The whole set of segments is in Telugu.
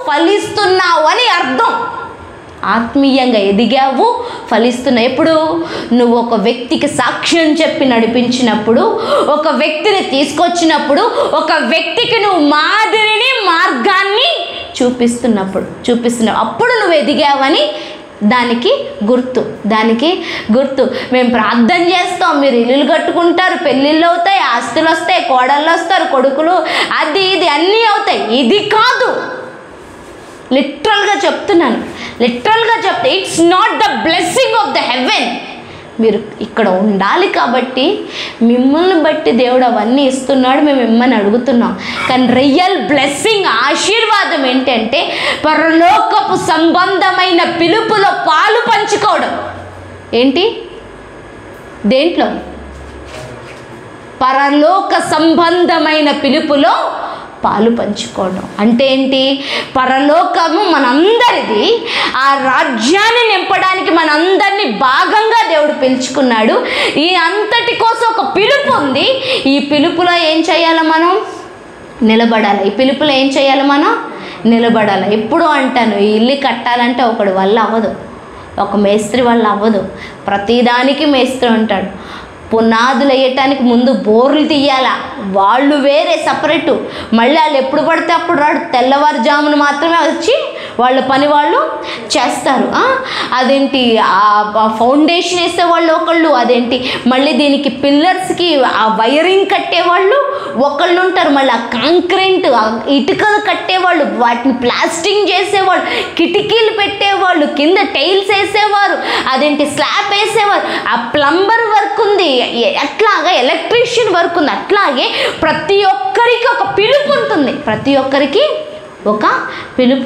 ఫలిస్తున్నావు అని అర్థం. ఆత్మీయంగా ఎదిగావు, ఫలిస్తున్నావు. ఎప్పుడు నువ్వు ఒక వ్యక్తికి సాక్ష్యం చెప్పి నడిపించినప్పుడు, ఒక వ్యక్తిని తీసుకొచ్చినప్పుడు, ఒక వ్యక్తికి నువ్వు మాదిరిని మార్గాన్ని చూపిస్తున్నావు, అప్పుడు నువ్వు ఎదిగావని దానికి గుర్తు. మేము ప్రార్థన చేస్తాం, మీరు ఇల్లులు కట్టుకుంటారు, పెళ్ళిళ్ళు అవుతాయి, ఆస్తులు వస్తాయి, కోడళ్ళు వస్తారు, కొడుకులు, అది ఇది అన్నీ అవుతాయి. ఇది కాదు, లిటరల్గా చెప్తున్నాను. It's not the blessing of the heaven. మీరు ఇక్కడ ఉండాలి కాబట్టి మిమ్మల్ని బట్టి దేవుడు అవన్నీ ఇస్తున్నాడు, మేము మిమ్మల్ని అడుగుతున్నాం. కానీ రియల్ బ్లెస్సింగ్, ఆశీర్వాదం ఏంటంటే పరలోకపు సంబంధమైన పిలుపులో పాలు పంచుకోవడం. ఏంటి? దేంట్లో? పరలోక సంబంధమైన పిలుపులో పాలు పంచుకోవడం అంటే ఏంటి? పరలోకము మనందరిది. ఆ రాజ్యాన్ని నింపడానికి మనందరినీ భాగంగా దేవుడు పిలుచుకున్నాడు. ఈ అంతటి కోసం ఒక పిలుపు ఉంది. ఈ పిలుపులో ఏం చేయాలి? మనం నిలబడాలి. ఈ పిలుపులో ఏం చేయాలి? మనం నిలబడాలి. ఎప్పుడు అంటాను, ఈ ఇల్లు కట్టాలంటే ఒకడి వల్ల అవ్వదు, ఒక మేస్త్రి వల్ల అవ్వదు. ప్రతిదానికి మేస్త్రి ఉంటాడు. పునాదులు వేయటానికి ముందు బోర్లు తీయాలా, వాళ్ళు వేరే సపరేటు. మళ్ళీ వాళ్ళు ఎప్పుడు పడితే అప్పుడు రాడు, తెల్లవారుజామున మాత్రమే వచ్చి వాళ్ళ పని వాళ్ళు చేస్తారు. అదేంటి, ఆ ఫౌండేషన్ వేసేవాళ్ళు ఒకళ్ళు, అదేంటి మళ్ళీ దీనికి పిల్లర్స్కి ఆ వైరింగ్ కట్టేవాళ్ళు ఒకళ్ళు ఉంటారు, మళ్ళీ ఆ కాంక్రీట్ ఇటుకలు కట్టేవాళ్ళు, వాటిని ప్లాస్టింగ్ చేసేవాళ్ళు, కిటికీలు పెట్టేవాళ్ళు, కింద టైల్స్ వేసేవారు, అదేంటి స్లాబ్ వేసేవారు, ఆ ప్లంబర్ వర్క్ ఉంది, అట్లాగా ఎలక్ట్రీషియన్ వర్క్ ఉంది. అట్లాగే ప్రతి ఒక్కరికి ఒక పిలుపు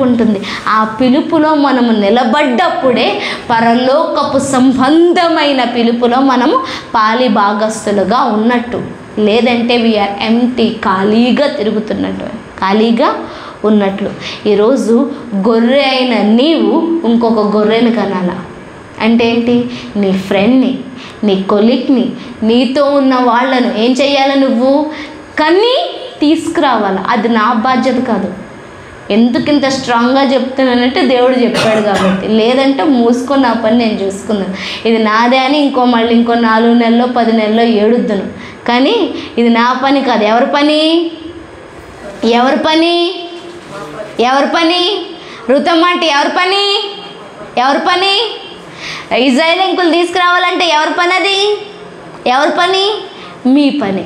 ఉంటుంది. ఆ పిలుపులో మనము నిలబడ్డప్పుడే పరలోకపు సంబంధమైన పిలుపులో మనము పాలి భాగస్తులుగా ఉన్నట్టు. లేదంటే వీఆర్ ఎంటీ, ఖాళీగా ఉన్నట్లు. ఈరోజు గొర్రె అయిన నీవు ఇంకొక గొర్రెను కనాలా అంటే ఏంటి? నీ ఫ్రెండ్ని, నీ కొలీగ్ని, నీతో ఉన్న వాళ్ళను ఏం చేయాలి? నువ్వు కన్నీ తీసుకురావాలి. అది నా బాధ్యత కాదు. ఎందుకు ఇంత స్ట్రాంగ్గా చెప్తున్నానంటే దేవుడు చెప్పాడు కాబట్టి. లేదంటే మూసుకొని నా పని నేను చూసుకున్నాను. ఇది నాదే అని ఇంకో 4 నెలలో 10 నెలలో ఏడుద్దును. కానీ ఇది నా పని కాదు. ఎవరి పని? రుతమ్మ అంటే ఎవరి పని? ఇజ్రాయేల్ ఇంకులు తీసుకురావాలంటే ఎవరి పని? అది ఎవరి పని? మీ పని.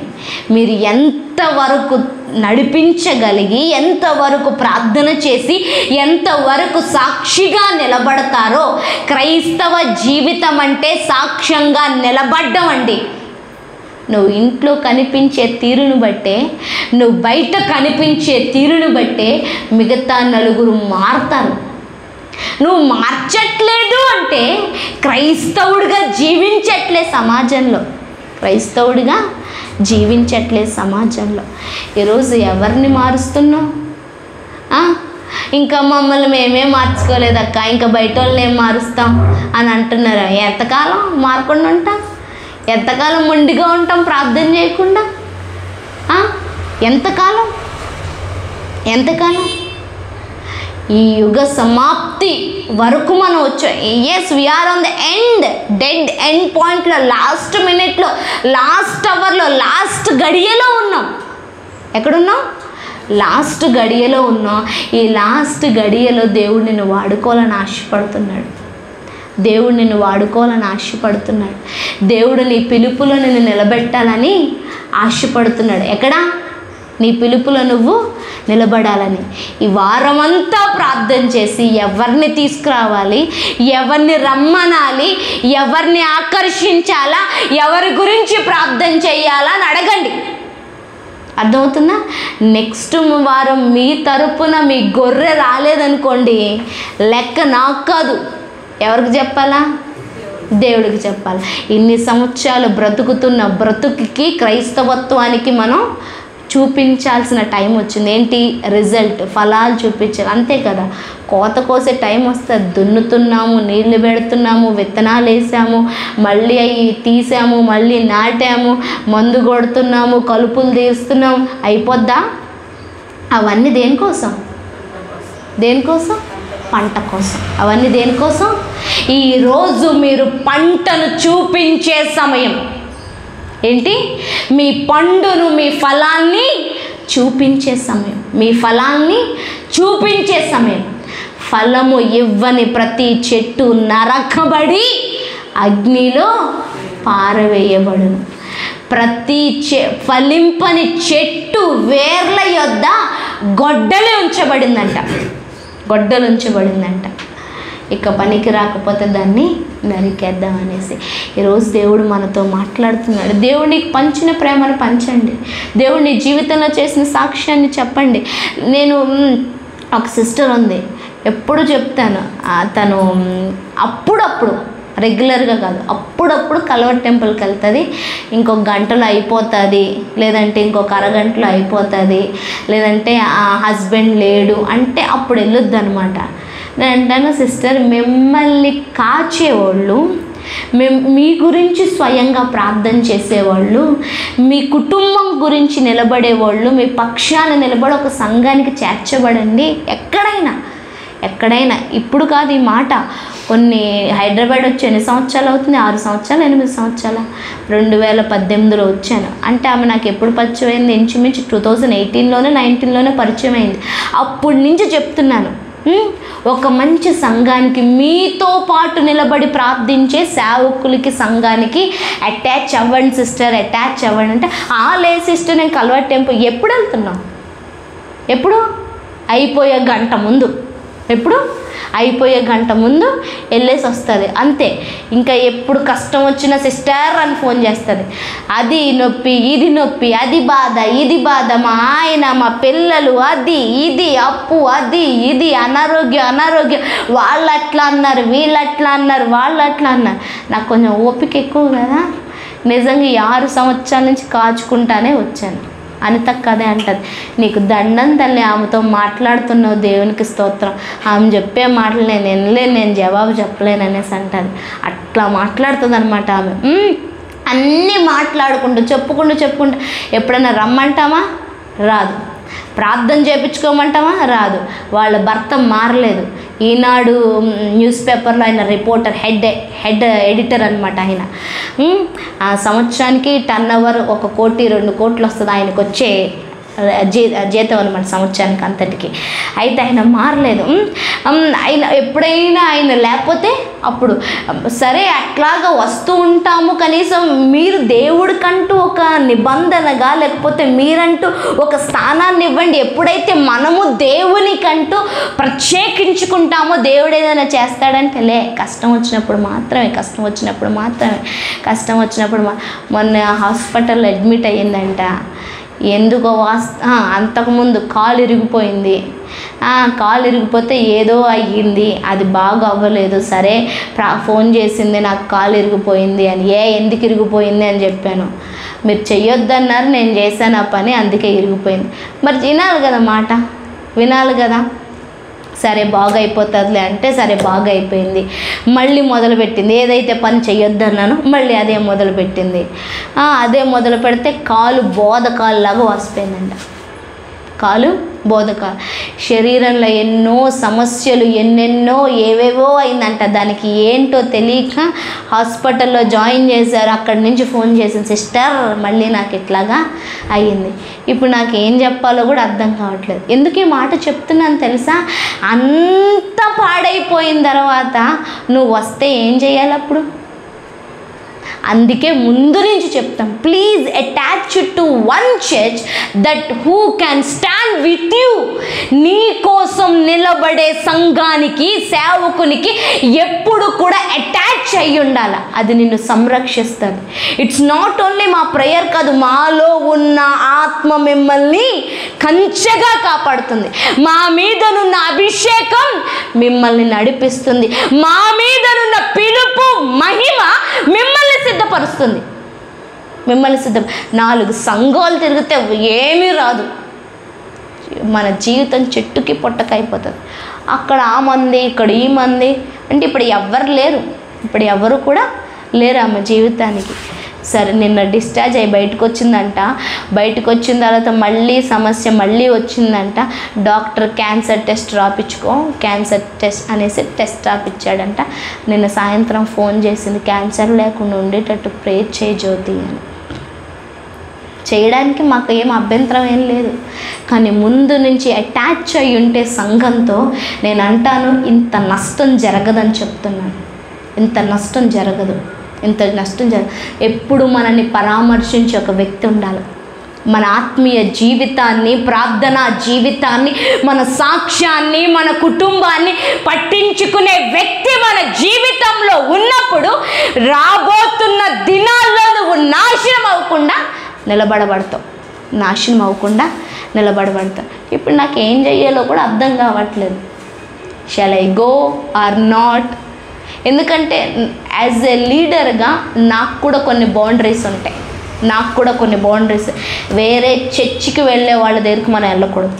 మీరు ఎంతవరకు నడిపించగలిగి, ఎంతవరకు ప్రార్థన చేసి, ఎంతవరకు సాక్షిగా నిలబడతారో. క్రైస్తవ జీవితం అంటే సాక్ష్యంగా నిలబడ్డం అండి. నువ్వు ఇంట్లో కనిపించే తీరును బట్టే, నువ్వు బయట కనిపించే తీరును బట్టే మిగతా నలుగురు మారతారు. నువ్వు మార్చట్లేదు అంటే క్రైస్తవుడిగా జీవించట్లేదు సమాజంలో. ఈరోజు ఎవరిని మారుస్తున్నావు? ఇంకా మమ్మల్ని మేమే మార్చుకోలేదక్క, ఇంకా బయట వాళ్ళని ఏం మారుస్తాం అని అంటున్నారు. ఎంతకాలం మారకుండా ఉంటాం? ఎంతకాలం మొండిగా ఉంటాం ప్రార్థన చేయకుండా? ఎంతకాలం? ఈ యుగ సమాప్తి వరకు మనం వచ్చాం. Yes, we're on the dead end పాయింట్లో, లాస్ట్ మినిట్లో, లాస్ట్ అవర్లో, లాస్ట్ గడియలో ఉన్నాం. ఎక్కడున్నాం? లాస్ట్ గడియలో ఉన్నాం. ఈ లాస్ట్ గడియలో దేవుడు నిన్ను వాడుకోవాలని ఆశపడుతున్నాడు. దేవుడు నీ పిలుపులో నిన్ను నిలబెట్టాలని ఆశపడుతున్నాడు. ఎక్కడా? నీ పిలుపులో నువ్వు నిలబడాలని. ఈ వారమంతా ప్రార్థన చేసి ఎవరిని తీసుకురావాలి, ఎవరిని రమ్మనాలి, ఎవరిని ఆకర్షించాలా, ఎవరి గురించి ప్రార్థన చేయాలా అని అడగండి. అర్థమవుతుందా? నెక్స్ట్ వారం మీ తరపున మీ గొర్రె రాలేదనుకోండి, లెక్క నాకు కాదు, ఎవరికి చెప్పాలా? దేవుడికి చెప్పాలి. ఇన్ని సంవత్సరాలు బ్రతుకుతున్న బ్రతుకుకి, క్రైస్తవత్వానికి మనం చూపించాల్సిన టైం వచ్చింది. ఏంటి? రిజల్ట్, ఫలాలు చూపించాలి. అంతే కదా. కోత కోసే టైం వస్తే దున్నుతున్నాము, నీళ్లు పెడుతున్నాము, విత్తనాలు వేసాము, మళ్ళీ అవి తీసాము, మళ్ళీ నాటాము, మందు కొడుతున్నాము, కలుపులు తీస్తున్నాము, అయిపోద్దా? అవన్నీ దేనికోసం? దేనికోసం? పంట కోసం. అవన్నీ దేనికోసం? ఈరోజు మీరు పంటను చూపించే సమయం. ఏంటి? మీ పండును, మీ ఫలాన్ని చూపించే సమయం. మీ ఫలాన్ని చూపించే సమయం. ఫలము ఇవ్వని ప్రతి చెట్టు నరకబడి అగ్నిలో పారవేయబడును. ప్రతి ఫలింపని చెట్టు వేర్ల యొద్ద గొడ్డలి ఉంచబడిందంట. గొడ్డలు ఉంచబడిందంట. ఇక పనికి రాకపోతే దాన్ని నరికేద్దాం అనేసి. ఈరోజు దేవుడు మనతో మాట్లాడుతున్నాడు. దేవుడు నీకు పంచిన ప్రేమను పంచండి. దేవుడు నీ జీవితంలో చేసిన సాక్ష్యాన్ని చెప్పండి. నేను ఒక సిస్టర్ ఉంది, ఎప్పుడు చెప్తాను, తను అప్పుడప్పుడు, రెగ్యులర్గా కాదు, అప్పుడప్పుడు కల్వర్ టెంపుల్కి వెళ్తుంది. ఇంకొక గంటలో అయిపోతుంది, లేదంటే ఇంకొక అరగంటలో అయిపోతుంది, లేదంటే ఆ హస్బెండ్ లేడు అంటే అప్పుడు వెళ్ళొద్దు అనమాట. నేను అంటాను, సిస్టర్, మిమ్మల్ని కాచేవాళ్ళు, మీ గురించి స్వయంగా ప్రార్థన చేసేవాళ్ళు, మీ కుటుంబం గురించి నిలబడేవాళ్ళు, మీ పక్షాన నిలబడి ఒక సంఘానికి చేర్చబడండి. ఎక్కడైనా ఇప్పుడు కాదు ఈ మాట. కొన్ని హైదరాబాద్ వచ్చి ఎన్ని సంవత్సరాలు అవుతుంది? 6 సంవత్సరాలు 8 సంవత్సరాల 2018లో వచ్చాను. అంటే ఆమె నాకు ఎప్పుడు పరిచయం అయింది? ఇంచుమించు 2018లోనే 19లోనే పరిచయం అయింది. అప్పటి నుంచి చెప్తున్నాను, ఒక మంచి సంఘానికి మీతో పాటు నిలబడి ప్రార్థించే సేవకులకి, సంఘానికి అటాచ్ అవ్వండి సిస్టర్, అటాచ్ అవ్వండి అంటే, లే సిస్టర్ నేను కల్వర్ టెంపుల్. ఎప్పుడు వెళ్తున్నాం? ఎప్పుడు? అయిపోయే గంట ముందు. ఎప్పుడు? అయిపోయే గంట ముందు వెళ్ళేసి వస్తుంది అంతే. ఇంకా ఎప్పుడు కష్టం వచ్చినా సిస్టర్ అని ఫోన్ చేస్తుంది. అది నొప్పి, ఇది నొప్పి, అది బాధ, ఇది బాధ, మా ఆయన, మా పిల్లలు, అది ఇది అప్పు, అది ఇది అనారోగ్యం, వాళ్ళు అట్లా అన్నారు, వీళ్ళు అట్లా అన్నారు, వాళ్ళు అట్లా అన్నారు. నాకు కొంచెం ఓపిక ఎక్కువ కదా. నిజంగా ఈ 6 సంవత్సరాల నుంచి కాచుకుంటానే వచ్చాను. అనితక్క అదే అంటది, నీకు దండం తల్లి, ఆమెతో మాట్లాడుతున్నావు, దేవునికి స్తోత్రం, ఆమె చెప్పే మాటలు నేను వినలేను, నేను జవాబు చెప్పలేను అనేసి అంటది. అట్లా మాట్లాడుతుంది అనమాట ఆమె. అన్నీ మాట్లాడుకుంటూ చెప్పుకుంటూ ఎప్పుడైనా రమ్మంటామా? రాదు. ప్రార్థన చేయించుకోమంటామా? రాదు. వాళ్ళ భర్త మారలేదు. ఈనాడు న్యూస్ పేపర్లో ఆయన రిపోర్టర్, హెడ్ ఎడిటర్ అనమాట ఆయన. ఆ సంవత్సరానికి టర్నోవర్ 1 కోటి 2 కోట్లు వస్తుంది ఆయనకు వచ్చే జీతం అనమాట సంవత్సరానికి అంతటికి. అయితే ఆయన మారలేదు. ఆయన ఎప్పుడైనా ఆయన లేకపోతే అప్పుడు సరే అట్లాగా వస్తూ ఉంటాము. కనీసం మీరు దేవుడికంటూ ఒక నిబంధనగా, లేకపోతే మీరంటూ ఒక స్థానాన్ని ఇవ్వండి. ఎప్పుడైతే మనము దేవునికంటూ ప్రత్యేకించుకుంటామో దేవుడు ఏదైనా చేస్తాడంటే కష్టం వచ్చినప్పుడు మాత్రమే. మొన్న హాస్పిటల్లో అడ్మిట్ అయ్యిందంట. ఎందుకో అంతకుముందు కాలు ఇరిగిపోయింది. కాలు ఇరిగిపోతే ఏదో అయ్యింది, అది బాగా అవ్వలేదు. సరే ఫోన్ చేసింది, నాకు కాలు ఇరిగిపోయింది అని. ఎందుకు ఇరిగిపోయింది అని చెప్పాను. మీరు చెయ్యొద్దన్నారు, నేను చేశాను ఆ పని, అందుకే ఇరిగిపోయింది. మరి వినాలి కదా, మాట వినాలి కదా. సరే బాగా అయిపోతుందిలే అంటే సరే బాగా అయిపోయింది. మళ్ళీ మొదలుపెట్టింది, ఏదైతే పని చెయ్యొద్దన్నానో మళ్ళీ అదే మొదలుపెట్టింది. అదే మొదలు పెడితే కాలు బోధకాలులాగా వాసిపోయిందంట. కాలు బోధకాలు. శరీరంలో ఎన్నో సమస్యలు, ఎన్నెన్నో ఏవేవో అయిందంట. దానికి ఏంటో తెలియక హాస్పిటల్లో జాయిన్ చేశారు. అక్కడి నుంచి ఫోన్ చేసింది, సిస్టర్ మళ్ళీ నాకు ఇట్లాగా అయ్యింది. ఇప్పుడు నాకు ఏం చెప్పాలో కూడా అర్థం కావట్లేదు. ఎందుకు ఈ మాట చెప్తున్నాను తెలుసా? అంత పాడైపోయిన తర్వాత నువ్వు వస్తే ఏం చేయాలి అప్పుడు? అందుకే ముందు నుంచి చెప్తాం, please attach to one church that who can stand with you. నీ కోసం నిలబడే సంఘానికి, సేవకునికి ఎప్పుడు కూడా అటాచ్ అయ్యి ఉండాలి. అది నిన్ను సంరక్షిస్తుంది. ఇట్స్ నాట్ ఓన్లీ మా ప్రేయర్ కాదు, మాలో ఉన్న ఆత్మ మిమ్మల్ని కంచెగా కాపాడుతుంది. మా మీదనున్న అభిషేకం మిమ్మల్ని నడిపిస్తుంది. మా మీదనున్న పిలుపు, మహిమ మిమ్మల్ని సిద్ధపరుస్తుంది. 4 సంఘాలు తిరిగితే ఏమీ రాదు. మన జీవితం చెట్టుకి పొట్టకైపోతుంది. అక్కడ ఆ మంది, ఇక్కడ ఈ మంది అంటే ఇప్పుడు ఎవ్వరు లేరు. ఇప్పుడు ఎవరు కూడా లేరు ఆమె జీవితానికి. సరే నిన్న డిశ్చార్జ్ అయ్యి బయటకు వచ్చిందంట. బయటకు వచ్చిన తర్వాత మళ్ళీ సమస్య మళ్ళీ వచ్చిందంట. డాక్టర్ క్యాన్సర్ టెస్ట్ రాపించుకో, క్యాన్సర్ టెస్ట్ అనేసి టెస్ట్ రాపించాడంట. నిన్న సాయంత్రం ఫోన్ చేసింది, క్యాన్సర్ లేకుండా ఉండేటట్టు ప్రే చేయి జ్యోతి అని. చేయడానికి మాకు ఏం అభ్యంతరం ఏం లేదు, కానీ ముందు నుంచి అటాచ్ అయి ఉంటే సంఘంతో నేను అంటాను ఇంత నష్టం జరగదని చెప్తున్నాను. ఇంత నష్టం జరగదు, ఇంత నష్టం ఎప్పుడు మనల్ని పరామర్శించే ఒక వ్యక్తి ఉండాలి. మన ఆత్మీయ జీవితాన్ని, ప్రార్థనా జీవితాన్ని, మన సాక్ష్యాన్ని, మన కుటుంబాన్ని పట్టించుకునే వ్యక్తి మన జీవితంలో ఉన్నప్పుడు రాబోతున్న దినాల్లో నువ్వు నాశనం అవ్వకుండా నిలబడబడతావు. నాశనం అవ్వకుండా నిలబడబడతావు. ఇప్పుడు నాకు ఏం చెయ్యాలో కూడా అర్థం కావట్లేదు. Shall I go or not? ఎందుకంటే యాజ్ ఎ లీడర్గా నాకు కూడా కొన్ని బౌండరీస్ ఉంటాయి. వేరే చర్చికి వెళ్ళే వాళ్ళ దగ్గరికి మనం వెళ్ళకూడదు.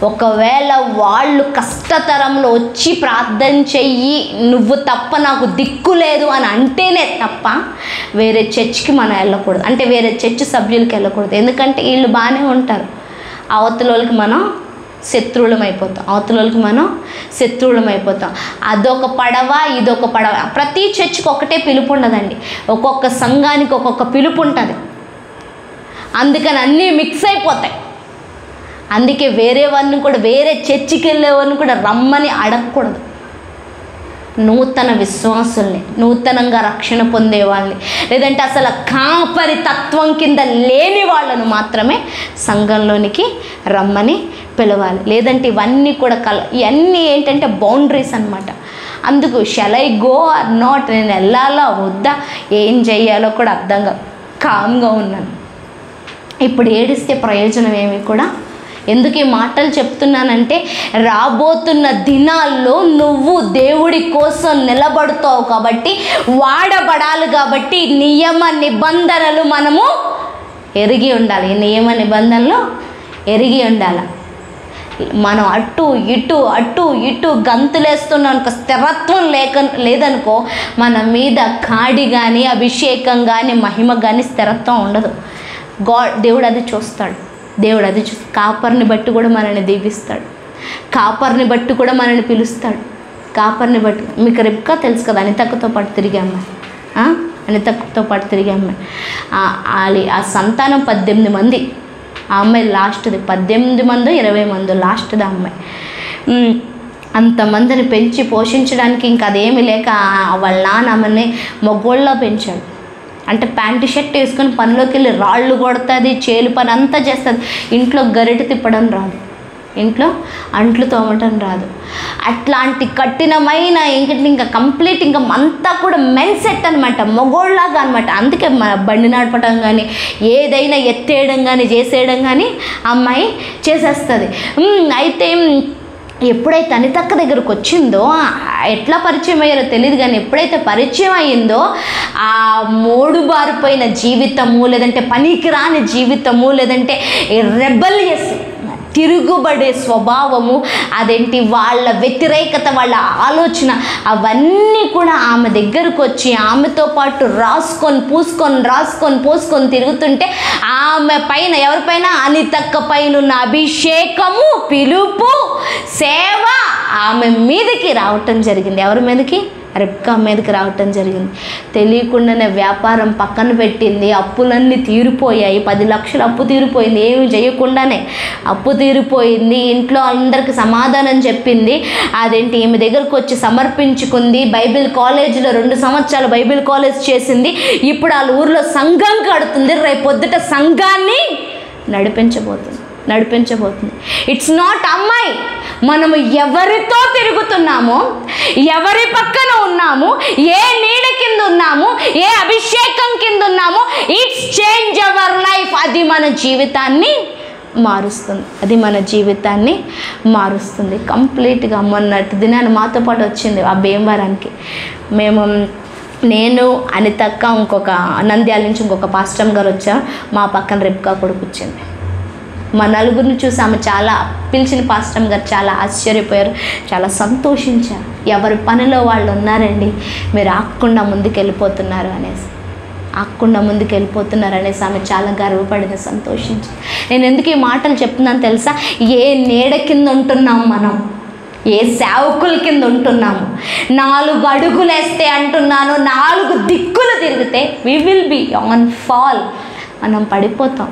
ఒకవేళ వాళ్ళు కష్టతరంలో వచ్చి ప్రార్థన చెయ్యి, నువ్వు తప్ప నాకు దిక్కు లేదు అని అంటేనే తప్ప వేరే చర్చికి మనం వెళ్ళకూడదు. అంటే వేరే చర్చి సభ్యులకి వెళ్ళకూడదు. ఎందుకంటే వీళ్ళు బాగానే ఉంటారు, అవతలకి మనం శత్రువులం అయిపోతాం. అదొక పడవ, ఇదొక పడవ. ప్రతి చర్చికి ఒకటే పిలుపు ఉండదండి, ఒక్కొక్క సంఘానికి ఒక్కొక్క పిలుపు ఉంటుంది. అందుకని అన్నీ మిక్స్ అయిపోతాయి. అందుకే వేరే చర్చికి వెళ్ళేవారిని కూడా రమ్మని అడగకూడదు. నూతన విశ్వాసుల్ని, నూతనంగా రక్షణ పొందే వాళ్ళని, లేదంటే అసలు కాపరి తత్వం కింద లేని వాళ్ళను మాత్రమే సంఘంలోనికి రమ్మని పిలవాలి. లేదంటే ఇవన్నీ కూడా ఇవన్నీ ఏంటంటే బౌండరీస్ అన్నమాట. అందుకు shall I go or not, నేను వెళ్ళాలా వద్దా, ఏం చెయ్యాలో కూడా అర్థంగా కామ్గా ఉన్నాను. ఇప్పుడు ఏడిస్తే ప్రయోజనం ఏమి కూడా. ఎందుకు ఈ మాటలు చెప్తున్నానంటే రాబోతున్న దినాల్లో నువ్వు దేవుడి కోసం నిలబడుతావు కాబట్టి, వాడబడాలి కాబట్టి నియమ నిబంధనలు మనము ఎరిగి ఉండాలి. ఈ నియమ నిబంధనలు ఎరిగి ఉండాలి. మనం అటు ఇటు గంతులేస్తున్నాం అనుకో, స్థిరత్వం లేదనుకో, మన మీద కాడి కానీ, అభిషేకం కానీ, మహిమ కానీ, స్థిరత్వం ఉండదు. దేవుడు అది చూస్తాడు. కాపర్ని బట్టి కూడా మనల్ని దీవిస్తాడు. కాపర్ని బట్టి కూడా మనల్ని పిలుస్తాడు. కాపర్ని బట్టి మీకు రెబ్కా తెలుసు కదా, అనితక్కతో పాటు తిరిగే అమ్మాయి. ఆ సంతానం 18 మంది. ఆ అమ్మాయి లాస్ట్ది. 18 మందో 20 మందో లాస్ట్ది ఆ అమ్మాయి. అంతమందిని పెంచి పోషించడానికి ఇంకా అదేమీ లేక వాళ్ళ నాన్న ఆమెని మగోళ్ళలో పెంచాడు. అంటే ప్యాంటు షర్ట్ వేసుకొని పనిలోకి వెళ్ళి రాళ్ళు కొడుతుంది, చేలు పని అంతా చేస్తుంది. ఇంట్లో గరిటె తిప్పడం రాదు, ఇంట్లో అంట్లు తోమటం రాదు. అట్లాంటి కఠినమైన ఇంకా కంప్లీట్ ఇంకా అంతా కూడా మెన్ సెట్ అనమాట, మగోళ్ళలాగా అనమాట. అందుకే బండి నడపడం కానీ, ఏదైనా ఎత్తేయడం కానీ, చేసేయడం కానీ అమ్మాయి చేసేస్తుంది. అయితే ఎప్పుడైతే అనితక్క దగ్గరకు వచ్చిందో, ఎట్లా పరిచయం అయ్యారో తెలియదు కానీ ఎప్పుడైతే పరిచయం అయ్యిందో, ఆ మోడుబారిపోయిన జీవితము, లేదంటే పనికిరాని జీవితము, లేదంటే రెబెలియస్ తిరుగుబడే స్వభావము, అదేంటి వాళ్ళ వ్యతిరేకత, వాళ్ళ ఆలోచన, అవన్నీ కూడా ఆమె దగ్గరకు వచ్చి ఆమెతో పాటు రాసుకొని పోసుకొని తిరుగుతుంటే ఆమె పైన, ఎవరిపైన, అనితక్క పైన ఉన్న అభిషేకము, పిలుపు, సేవ ఆమె మీదకి రావటం జరిగింది. ఎవరి మీదకి? రెబ్కా మీదకి రావటం జరిగింది. తెలియకుండానే వ్యాపారం పక్కన పెట్టింది, అప్పులన్నీ తీరిపోయాయి. 10 లక్షలు అప్పు తీరిపోయింది, ఏమి చేయకుండానే అప్పు తీరిపోయింది. ఇంట్లో అందరికి సమాధానం చెప్పింది. అదేంటి ఈమె దగ్గరకు వచ్చి సమర్పించుకుంది. బైబిల్ కాలేజీలో 2 సంవత్సరాలు బైబిల్ కాలేజ్ చేసింది. ఇప్పుడు వాళ్ళ ఊర్లో సంఘం కడుతుంది. రేపు పొద్దుట సంఘాన్ని నడిపించబోతుంది. ఇట్స్ నాట్ అమ్మాయి, మనము ఎవరితో తిరుగుతున్నామో, ఎవరి పక్కన ఉన్నాము, ఏ నీడ కింద ఉన్నాము, ఏ అభిషేకం కింద ఉన్నాము, ఇట్స్ చేంజ్ అవర్ లైఫ్. అది మన జీవితాన్ని మారుస్తుంది కంప్లీట్గా. మొన్నటి దినాన్ని మాతో పాటు వచ్చింది ఆ భీమవరానికి. నేను అనితక్క, ఇంకొక నంద్యాల నుంచి ఇంకొక పాస్టర్ గారు వచ్చారు. మా పక్కన రెబ్కా కూడా కూర్చుంది. మా నలుగురిని చూసి ఆమె చాలా, పిలిచిన పాస్టర్ గారు చాలా ఆశ్చర్యపోయారు, చాలా సంతోషించారు. ఎవరి పనిలో వాళ్ళు ఉన్నారండి, మీరు ఆగకుండా ముందుకు వెళ్ళిపోతున్నారు అనేసి. ఆకుండా ముందుకు వెళ్ళిపోతున్నారనేసి ఆమె చాలా గర్వపడింది, సంతోషించి. నేను ఎందుకు ఈ మాటలు చెప్తున్నాను తెలుసా? ఏ నీడ కింద ఉంటున్నాం మనం, ఏ సేవకుల కింద ఉంటున్నాము. 4 అడుగులు వేస్తే అంటున్నాను, 4 దిక్కులు తిరిగితే we will be on fall. మనం పడిపోతాం.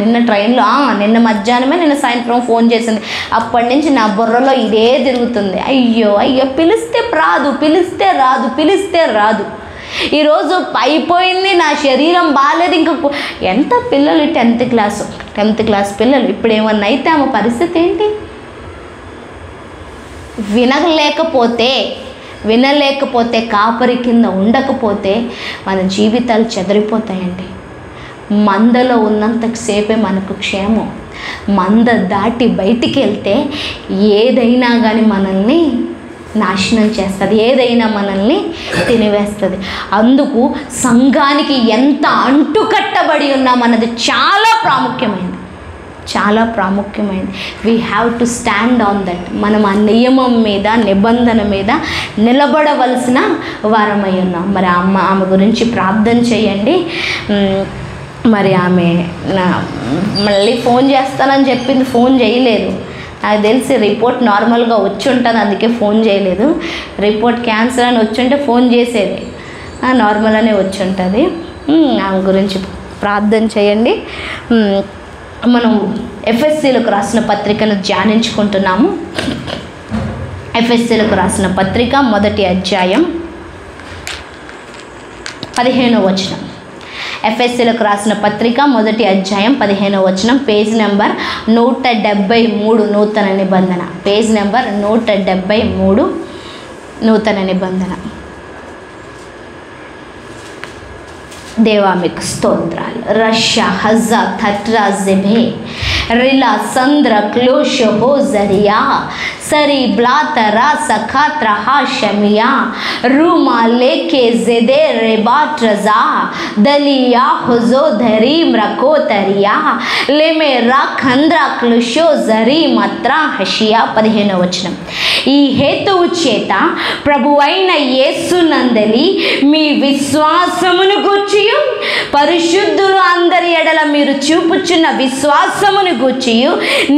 నిన్న ట్రైన్లో నిన్న మధ్యాహ్నమే నిన్న సాయంత్రం ఫోన్ చేసింది. అప్పటి నుంచి నా బుర్రలో ఇదే తిరుగుతుంది. అయ్యో పిలిస్తే రాదు. ఈరోజు అయిపోయింది, నా శరీరం బాగాలేదు. ఇంకా ఎంత పిల్లలు 10th క్లాస్ పిల్లలు ఇప్పుడు ఏమన్నా అయితే ఆమె పరిస్థితి ఏంటి? వినలేకపోతే కాపరి కింద ఉండకపోతే మన జీవితాలు చెదిరిపోతాయండి. మందలో ఉన్నంతసేపే మనకు క్షేమం. మంద దాటి బయటికి వెళ్తే ఏదైనా కానీ మనల్ని నాశనం చేస్తుంది, ఏదైనా మనల్ని తినివేస్తుంది. అందుకు సంఘానికి ఎంత అంటుకట్టబడి ఉన్నామన్నది చాలా ప్రాముఖ్యమైనది. We have to stand on that. మనం ఆ నియమం మీద, నిబంధన మీద నిలబడవలసిన వారమై ఉన్నాం. మరి ఆమె గురించి ప్రార్థన చేయండి. మరి ఆమె మళ్ళీ ఫోన్ చేస్తానని చెప్పింది, ఫోన్ చేయలేదు. నాకు తెలిసి రిపోర్ట్ నార్మల్గా వచ్చి ఉంటుంది, అందుకే ఫోన్ చేయలేదు. రిపోర్ట్ క్యాన్సర్ అని వచ్చుంటే ఫోన్ చేసేది, నార్మల్ అనే వచ్చి ఉంటుంది. ఆమె గురించి ప్రార్థన చేయండి. మనం ఎఫ్ఎస్సీలకు రాసిన పత్రికను ధ్యానించుకుంటున్నాము. ఎఫ్ఎస్సీలకు రాసిన పత్రిక 1వ అధ్యాయం 15వ వచనం. ఎఫ్ఎస్సీలకు రాసిన పత్రిక 1వ అధ్యాయం 15వ వచనం, పేజ్ నెంబర్ 173 నూతన నిబంధన. పేజ్ నెంబర్ 173 నూతన నిబంధన. దేవా మీకు స్తోత్రాలు. రష్యా హజా థట్రా జెబే రిలా సంద్ర క్లోష హో జరియా సరి బ్లాతరా సఖాత్ర హా షమియా రూమా లేకే జెదే రెబాట్రజా దలియా హుజో ధరీం రకో తరియా లేమే రా ఖంద్ర క్లుషో జరీ మత్రా హషియా. 15వ వచనం. ఈ హేతువు చేత ప్రభువైన యేసునందలి మీ విశ్వాసమును గూర్చి పరిశుద్ధులు అందరి ఎడల మీరు చూపుచున్న విశ్వాసమును గూర్చి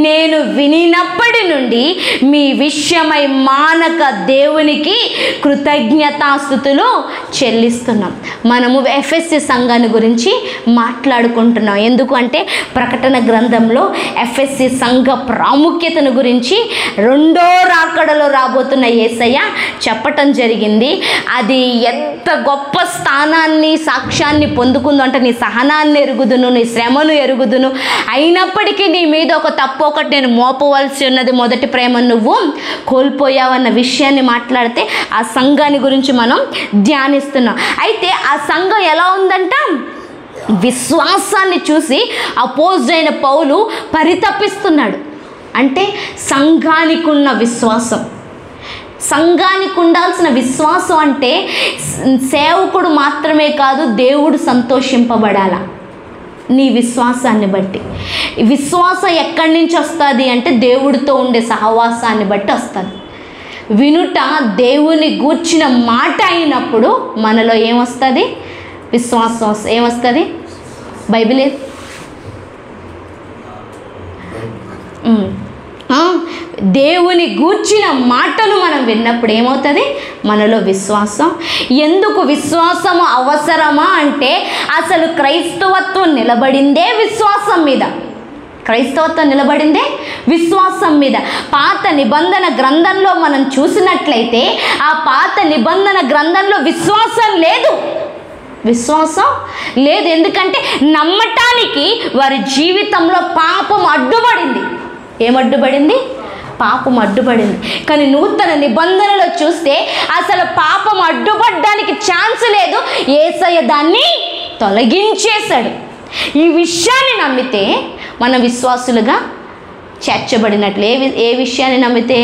నేను వినినప్పటి నుండి మీ విషయమై మానక దేవునికి కృతజ్ఞతాస్తుతులు చెల్లిస్తున్నాం. మనము ఎఫ్ఎస్సి సంఘాన్ని గురించి మాట్లాడుకుంటున్నాం. ఎందుకంటే ప్రకటన గ్రంథంలో ఎఫ్ఎస్సి సంఘ ప్రాముఖ్యతను గురించి 2వ రాకడలో రాబోతున్న యేసయ్య చెప్పటం జరిగింది. అది ఎంత గొప్ప స్థానాన్ని, సాక్ష్యాన్ని పొందుకుందో అంటే నీ సహనాన్ని ఎరుగుదును, నీ శ్రమను ఎరుగుదును, అయినప్పటికీ నీ మీద ఒక తప్పు ఒకటి నేను మోపవలసి ఉన్నది, మొదటి ప్రేమ నువ్వు కోల్పోయావన్న విషయాన్ని మాట్లాడితే ఆ సంఘాన్ని గురించి మనం ధ్యానిస్తున్నాం. అయితే ఆ సంఘం ఎలా ఉందంట? విశ్వాసాన్ని చూసి అపోజిట్ పౌలు పరితపిస్తున్నాడు. అంటే సంఘానికి ఉన్న విశ్వాసం, సంఘానికి ఉండాల్సిన విశ్వాసం అంటే సేవకుడు మాత్రమే కాదు, దేవుడు సంతోషింపబడాల నీ విశ్వాసాన్ని బట్టి. విశ్వాసం ఎక్కడి నుంచి వస్తుంది అంటే దేవుడితో ఉండే సహవాసాన్ని బట్టి వస్తుంది. వినుట దేవుని గూర్చిన మాట అయినప్పుడు మనలో ఏమొస్తుంది? విశ్వాసం ఏమొస్తుంది? బైబిల్ దేవుని గూర్చిన మాటలు మనం విన్నప్పుడు ఏమవుతుంది? మనలో విశ్వాసం. ఎందుకు విశ్వాసము అవసరమా అంటే అసలు క్రైస్తవత్వం నిలబడిందే విశ్వాసం మీద. క్రైస్తవత్వం నిలబడిందే విశ్వాసం మీద. పాత నిబంధన గ్రంథంలో మనం చూసినట్లయితే ఆ పాత నిబంధన గ్రంథంలో విశ్వాసం లేదు. ఎందుకంటే నమ్మటానికి వారి జీవితంలో పాపం అడ్డుపడింది. ఏమడ్డుపడింది? పాపం అడ్డుపడింది. కానీ నూతన నిబంధనలో చూస్తే అసలు పాపం అడ్డుపడడానికి ఛాన్స్ లేదు. యేసయ్య దాన్ని తొలగించేశాడు. ఈ విషయాన్ని నమ్మితే మన విశ్వాసులుగా చేర్చబడినట్లు. ఏ విషయాన్ని నమ్మితే?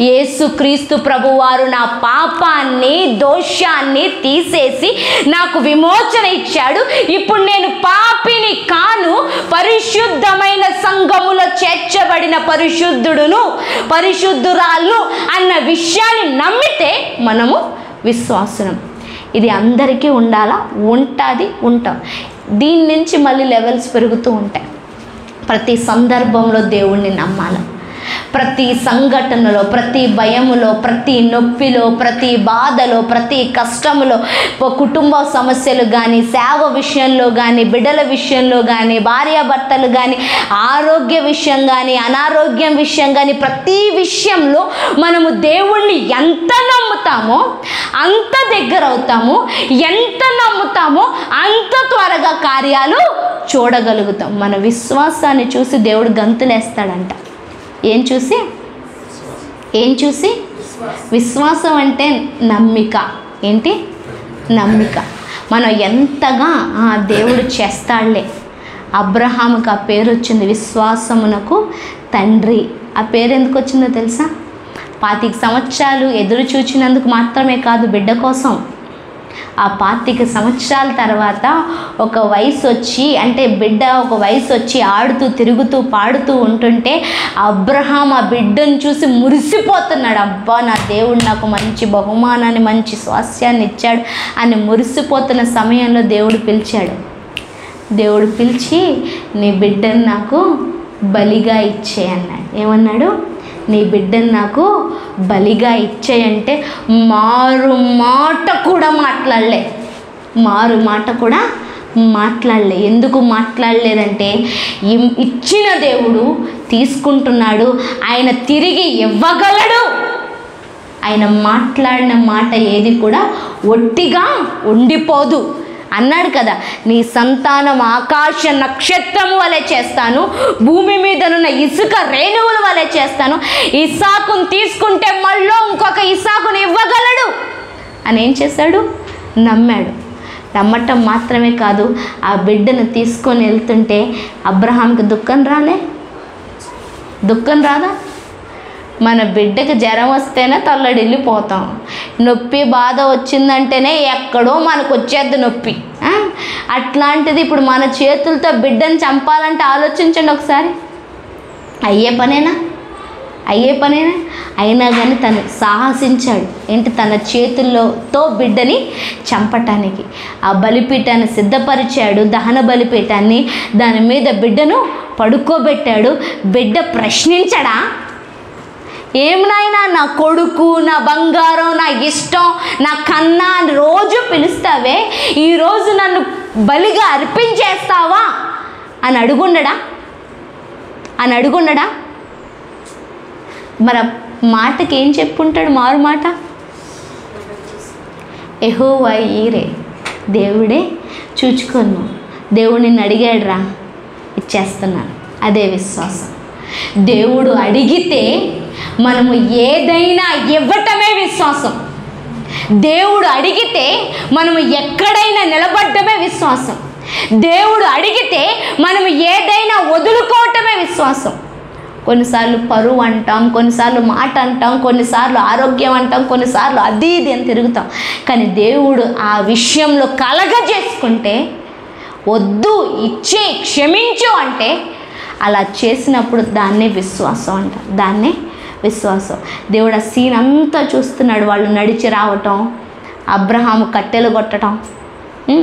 యేసుక్రీస్తు ప్రభువారు నా పాపాన్ని, దోషాన్ని తీసేసి నాకు విమోచన ఇచ్చాడు. ఇప్పుడు నేను పాపిని కాను, పరిశుద్ధమైన సంఘములో చేర్చబడిన పరిశుద్ధుడును, పరిశుద్ధురాలు అన్న విషయాన్ని నమ్మితే మనము విశ్వాసులం. ఇది అందరికీ ఉండాలా, ఉంటాం. దీని నుంచి మళ్ళీ లెవెల్స్ పెరుగుతూ ఉంటాయి. ప్రతి సందర్భంలో దేవుణ్ణి నమ్మాలి. ప్రతి సంఘటనలో, ప్రతి భయములో, ప్రతి నొప్పిలో, ప్రతి బాధలో, ప్రతి కష్టములో, కుటుంబ సమస్యలు కానీ, సేవ విషయంలో కానీ, బిడ్డల విషయంలో కానీ, భార్యాభర్తలు కానీ, ఆరోగ్య విషయం కానీ, అనారోగ్యం విషయం కానీ, ప్రతి విషయంలో మనము దేవుణ్ణి ఎంత నమ్ముతామో అంత దగ్గర అవుతాము. ఎంత నమ్ముతామో అంత త్వరగా కార్యాలు చూడగలుగుతాం. మన విశ్వాసాన్ని చూసి దేవుడు గంతులేస్తాడంట. ఏం చూసి? విశ్వాసం అంటే నమ్మిక. ఏంటి? నమ్మిక. మనం ఎంతగా దేవుడు చేస్తాడులే. అబ్రహాముకి ఆ పేరు వచ్చింది, విశ్వాసమునకు తండ్రి. ఆ పేరు ఎందుకు వచ్చిందో తెలుసా? 25 సంవత్సరాలు ఎదురు చూచినందుకు మాత్రమే కాదు, బిడ్డ కోసం. ఆ 25 సంవత్సరాల తర్వాత ఒక వయసు వచ్చి, అంటే బిడ్డ ఒక వయసు వచ్చి ఆడుతూ తిరుగుతూ పాడుతూ ఉంటుంటే అబ్రహాం ఆ బిడ్డను చూసి మురిసిపోతున్నాడు. అబ్బా, నా దేవుడు నాకు మంచి బహుమానాన్ని, మంచి స్వాస్థ్యాన్ని ఇచ్చాడు అని మురిసిపోతున్న సమయంలో దేవుడు పిలిచి నీ బిడ్డను నాకు బలిగా ఇచ్చే అన్నాడు. ఏమన్నాడు? నీ బిడ్డను నాకు బలిగా ఇచ్చేయంటే మారు మాట కూడా మాట్లాడలే. ఎందుకు మాట్లాడలేదంటే ఇచ్చిన దేవుడు తీసుకుంటున్నాడు, ఆయన తిరిగి ఇవ్వగలడు. ఆయన మాట్లాడిన మాట ఏది కూడా ఒట్టిగా ఉండిపోదు అన్నాడు కదా. నీ సంతానం ఆకాశ నక్షత్రము వలె చేస్తాను, భూమి మీదనున్న ఇసుక రేణువుల వలె చేస్తాను. ఇస్సాకును తీసుకుంటే మళ్ళీ ఇంకొక ఇస్సాకును ఇవ్వగలడు అని ఏం చేశాడు? నమ్మాడు. నమ్మటం మాత్రమే కాదు, ఆ బిడ్డను తీసుకొని వెళ్తుంటే అబ్రహాంకి దుఃఖం రాదా? మన బిడ్డకి జ్వరం వస్తేనే తల్లడిల్లిపోతాం. నొప్పి బాధ వచ్చిందంటేనే ఎక్కడో మనకు వచ్చేది నొప్పి. అట్లాంటిది ఇప్పుడు మన చేతులతో బిడ్డను చంపాలంటే ఆలోచించండి ఒకసారి. అయ్యే పనేనా? అయినా కానీ తను సాహసించాడు. ఏంటి? తన చేతుల్లోతో బిడ్డని చంపటానికి ఆ బలిపీఠాన్ని సిద్ధపరిచాడు. దహన బలిపీఠాన్ని, దాని మీద బిడ్డను పడుకోబెట్టాడు. బిడ్డ ప్రశ్నించడా? ఏం నాయనా, నా కొడుకు, నా బంగారం, నా ఇష్టం, నా కన్నా అని రోజు పిలుస్తావే, ఈరోజు నన్ను బలిగా అర్పించేస్తావా అని అడుగుండడా? మరి మాటకి ఏం చెప్పుంటాడు? మారు మాట, యెహోవా ఈరే, దేవుడే చూచుకొను. దేవుడు నిన్ను అడిగాడు, రా ఇచ్చేస్తున్నాను. అదే విశ్వాసం. దేవుడు అడిగితే మనము ఏదైనా ఇవ్వటమే విశ్వాసం. దేవుడు అడిగితే మనము ఎక్కడైనా నిలబడ్డమే విశ్వాసం. దేవుడు అడిగితే మనము ఏదైనా వదులుకోవటమే విశ్వాసం. కొన్నిసార్లు పరువు అంటాం, కొన్నిసార్లు మాట అంటాం, కొన్నిసార్లు ఆరోగ్యం అంటాం, కొన్నిసార్లు అది ఇది అని తిరుగుతాం. కానీ దేవుడు ఆ విషయంలో కలగజేసుకుంటే, వద్దు ఇచ్చే క్షమించు అంటే, అలా చేసినప్పుడు దాన్నే విశ్వాసం అంటారు. దాన్నే విశ్వాసం. దేవుడు ఆ సీన్ అంతా చూస్తున్నాడు. వాళ్ళు నడిచి రావటం, అబ్రహాము కట్టెలు కొట్టడం.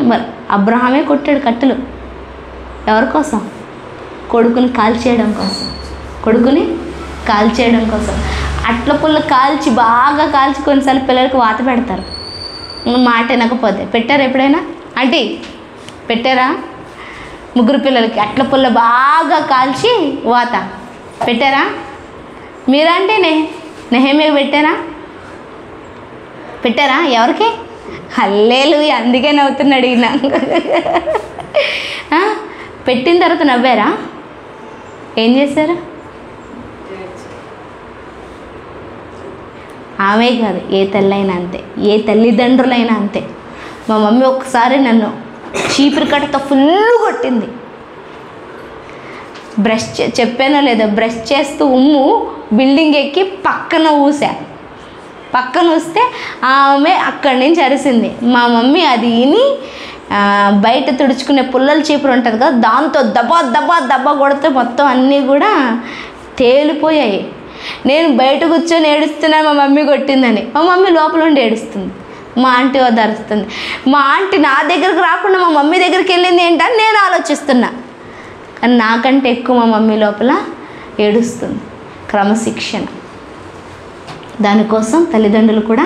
మరి అబ్రహామే కొట్టాడు కట్టెలు. ఎవరి కోసం? కొడుకుని కాల్చేయడం కోసం. అట్ల పుల్ల కాల్చి బాగా కాల్చి కొన్నిసార్లు పిల్లలకి వాత పెడతారు. మాట వినకపోతే. పెట్టారా ఎప్పుడైనా? ఆంటీ పెట్టారా? 3 పిల్లలకి అట్ల పుల్ల బాగా కాల్చి వాత పెట్టారా? మీరంటే నెహెమ్యా పెట్టారా? ఎవరికి? హల్లెలూయా. అందుకే నవ్వుతున్నాడు ఈయన. పెట్టిన తర్వాత నవ్వారా? ఏం చేశారు? ఆమె కాదు, ఏ తల్లైనా అంతే, ఏ తల్లిదండ్రులైనా అంతే. మా మమ్మీ ఒకసారి నన్ను చీపురు కట్టతో ఫుల్ కొట్టింది. బ్రష్ చెప్పానో లేదో, బ్రష్ చేస్తూ బిల్డింగ్ ఎక్కి పక్కన ఊస్తే ఆమె అక్కడి నుంచి అరిసింది. మా మమ్మీ అది విని బయట తుడుచుకునే పుల్లల చీపురు ఉంటుంది కదా, దాంతో దబ్బా కొడితే మొత్తం అన్నీ కూడా తేలిపోయాయి. నేను బయట కూర్చొని ఏడుస్తున్నాను మా మమ్మీ కొట్టిందని. మా మమ్మీ లోపల ఉండి ఏడుస్తుంది. మా ఆంటీ ఓదారుస్తుంది. మా ఆంటీ నా దగ్గరకు రాకుండా మా మమ్మీ దగ్గరికి వెళ్ళింది ఏంటని నేను ఆలోచిస్తున్నా. కానీ నాకంటే ఎక్కువ మా మమ్మీ లోపల ఏడుస్తుంది. క్రమశిక్షణ, దానికోసం తల్లిదండ్రులు కూడా